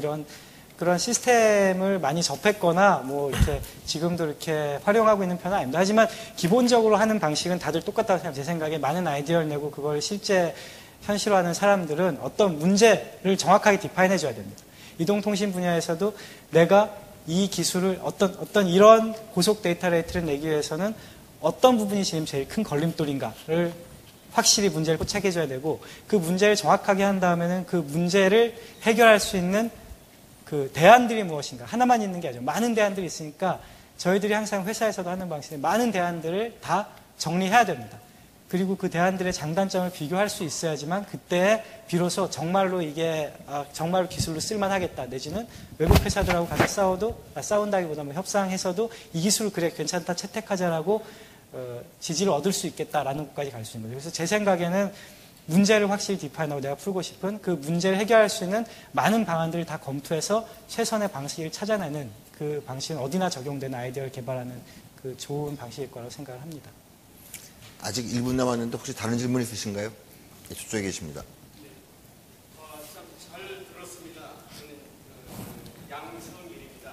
그런 시스템을 많이 접했거나 뭐 이렇게 지금도 이렇게 활용하고 있는 편은 아닙니다. 하지만 기본적으로 하는 방식은 다들 똑같다고 생각합니다. 제 생각에 많은 아이디어를 내고 그걸 실제 현실화하는 사람들은 어떤 문제를 정확하게 디파인해 줘야 됩니다. 이동통신 분야에서도 내가 이 기술을 어떤 이런 고속 데이터 레이트를 내기 위해서는 어떤 부분이 지금 제일 큰 걸림돌인가를 확실히 문제를 포착해줘야 되고 그 문제를 정확하게 한 다음에는 그 문제를 해결할 수 있는 그 대안들이 무엇인가 하나만 있는 게 아니죠. 많은 대안들이 있으니까 저희들이 항상 회사에서도 하는 방식은 많은 대안들을 다 정리해야 됩니다. 그리고 그 대안들의 장단점을 비교할 수 있어야지만 그때 비로소 정말로 이게 정말로 기술로 쓸만하겠다 내지는 외국 회사들하고 가서 싸운다기보다 뭐 협상해서도 이 기술 그래 괜찮다 채택하자라고 지지를 얻을 수 있겠다라는 것까지 갈 수 있는 거죠. 그래서 제 생각에는 문제를 확실히 디파인하고 내가 풀고 싶은 그 문제를 해결할 수 있는 많은 방안들을 다 검토해서 최선의 방식을 찾아내는 그 방식은 어디나 적용되는 아이디어를 개발하는 그 좋은 방식일 거라고 생각을 합니다. 아직 1분 남았는데 혹시 다른 질문 있으신가요? 저쪽에 계십니다. 참 잘 들었습니다. 저는 양성일입니다.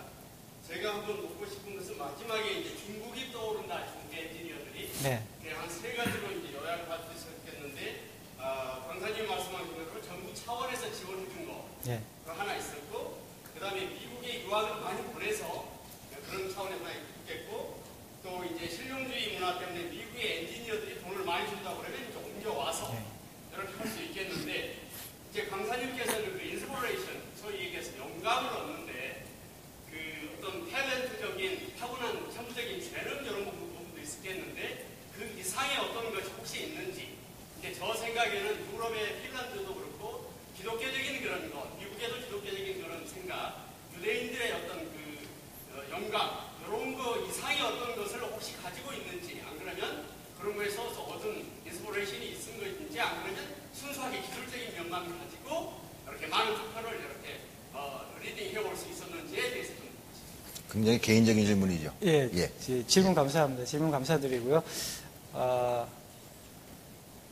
제가 한번 묻고 싶은 것은 마지막에 이제 중국이 떠오른다, 중국 엔지니어들이. 네. 한 세 가지로 이제 요약할 수 있었겠는데, 강사님 말씀하신 것처럼 정부 차원에서 지원해 준 거. 예. 그 하나 있었고, 그 다음에 미국에 유학을 많이 보내서 그런 차원에서 하나 있겠고, 또 이제 실용주의 문화 때문에 미국의 엔지니어들이 돈을 많이 준다고 그러면 이제 옮겨와서 이렇게 할 수 있겠는데, 이제 강사님께서는 그 인스퍼레이션, 소위 얘기해서 영감을 얻는데, 그 어떤 탤런트적인 타고난 천부적인 재능 이런 부분도 있었겠는데, 그 이상의 어떤 것이 혹시 있는지, 이제 저 생각에는 유럽의 핀란드도 그렇고, 기독교적인 그런 것, 미국에도 기독교적인 그런 생각, 유대인들의 어떤 그 영감, 이런 거 이상의 어떤 것을 혹시 가지고 있는지, 안 그러면 그런 거에서 얻은 인스퍼레이션이 있은 것인지, 안 그러면 순수하게 기술적인 면만 가지고 이렇게 많은 투표를 이렇게 리딩 해볼 수 있었는지에 대해서 좀 굉장히 개인적인 질문이죠. 예, 예. 질문 감사합니다. 질문 감사드리고요.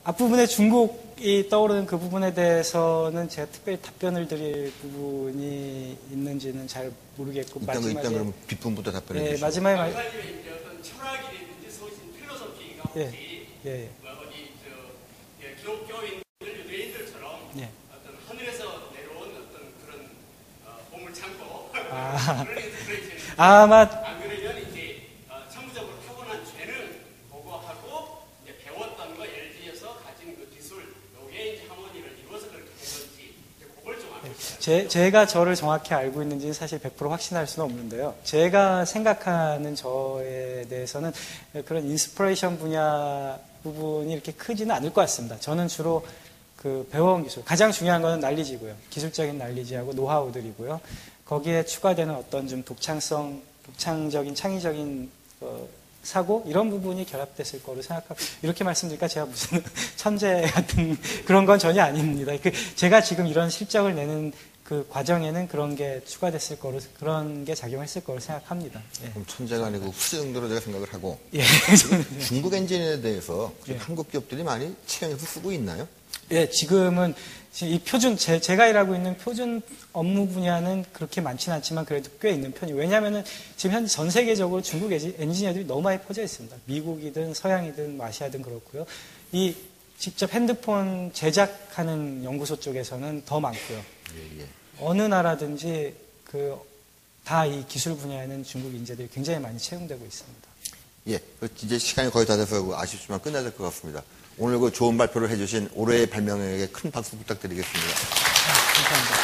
앞부분에 중국이 떠오르는 그 부분에 대해서는 제가 특별히 답변을 드릴 부분이 있는지는 잘 모르겠고, 일단 그러면 뒷부분부터 답변해 예, 주시죠. 마지막에 강사님의 이제 어떤 철학이든지 소신 필로소피가 혹시 예. 어디 기독교인들 유대인들처럼 예. 어떤 하늘에서 내려온 어떤 그런 보물 창고 아. 그런 인스피레이션이 아마 안 그러면 이제 천부적으로 타고난 죄는 보고하고 이제 배웠던 거 LG에서 가진 그 기술 요게 이제 하모니를 이루어서 그렇게 된 건지 이제 그걸 좀 알고 싶어요. 제가 저를 정확히 알고 있는지는 사실 100% 확신할 수는 없는데요. 제가 생각하는 저에 대해서는 그런 인스피레이션 분야 부분이 이렇게 크지는 않을 것 같습니다. 저는 주로 그 배워온 기술, 가장 중요한 거는 난리지고요. 기술적인 난리지하고 노하우들이고요. 거기에 추가되는 어떤 좀 독창적인 창의적인 사고 이런 부분이 결합됐을 거로 생각하고, 이렇게 말씀드리니까 제가 무슨 천재 같은 그런 건 전혀 아닙니다. 제가 지금 이런 실적을 내는 그 과정에는 그런 게 추가됐을 거로, 그런 게 작용했을 거로 생각합니다. 예. 그럼 천재가 아니고 후세 정도로 제가 생각을 하고, 예. 중국 엔진에 대해서 예. 한국 기업들이 많이 채용해서 쓰고 있나요? 예, 지금은 이 표준, 제가 일하고 있는 표준 업무 분야는 그렇게 많지는 않지만 그래도 꽤 있는 편이에요. 왜냐하면은 지금 현재 전 세계적으로 중국 엔지니어들이 너무 많이 퍼져 있습니다. 미국이든 서양이든 아시아든 그렇고요. 이 직접 핸드폰 제작하는 연구소 쪽에서는 더 많고요. 예, 예. 어느 나라든지 다 이 기술 분야에는 중국 인재들이 굉장히 많이 채용되고 있습니다. 예, 이제 시간이 거의 다 돼서 아쉽지만 끝나야 될 것 같습니다. 오늘 그 좋은 발표를 해주신 올해의 발명에게 큰 박수 부탁드리겠습니다. 감사합니다.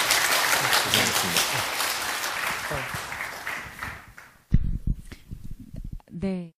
고생하셨습니다. 네.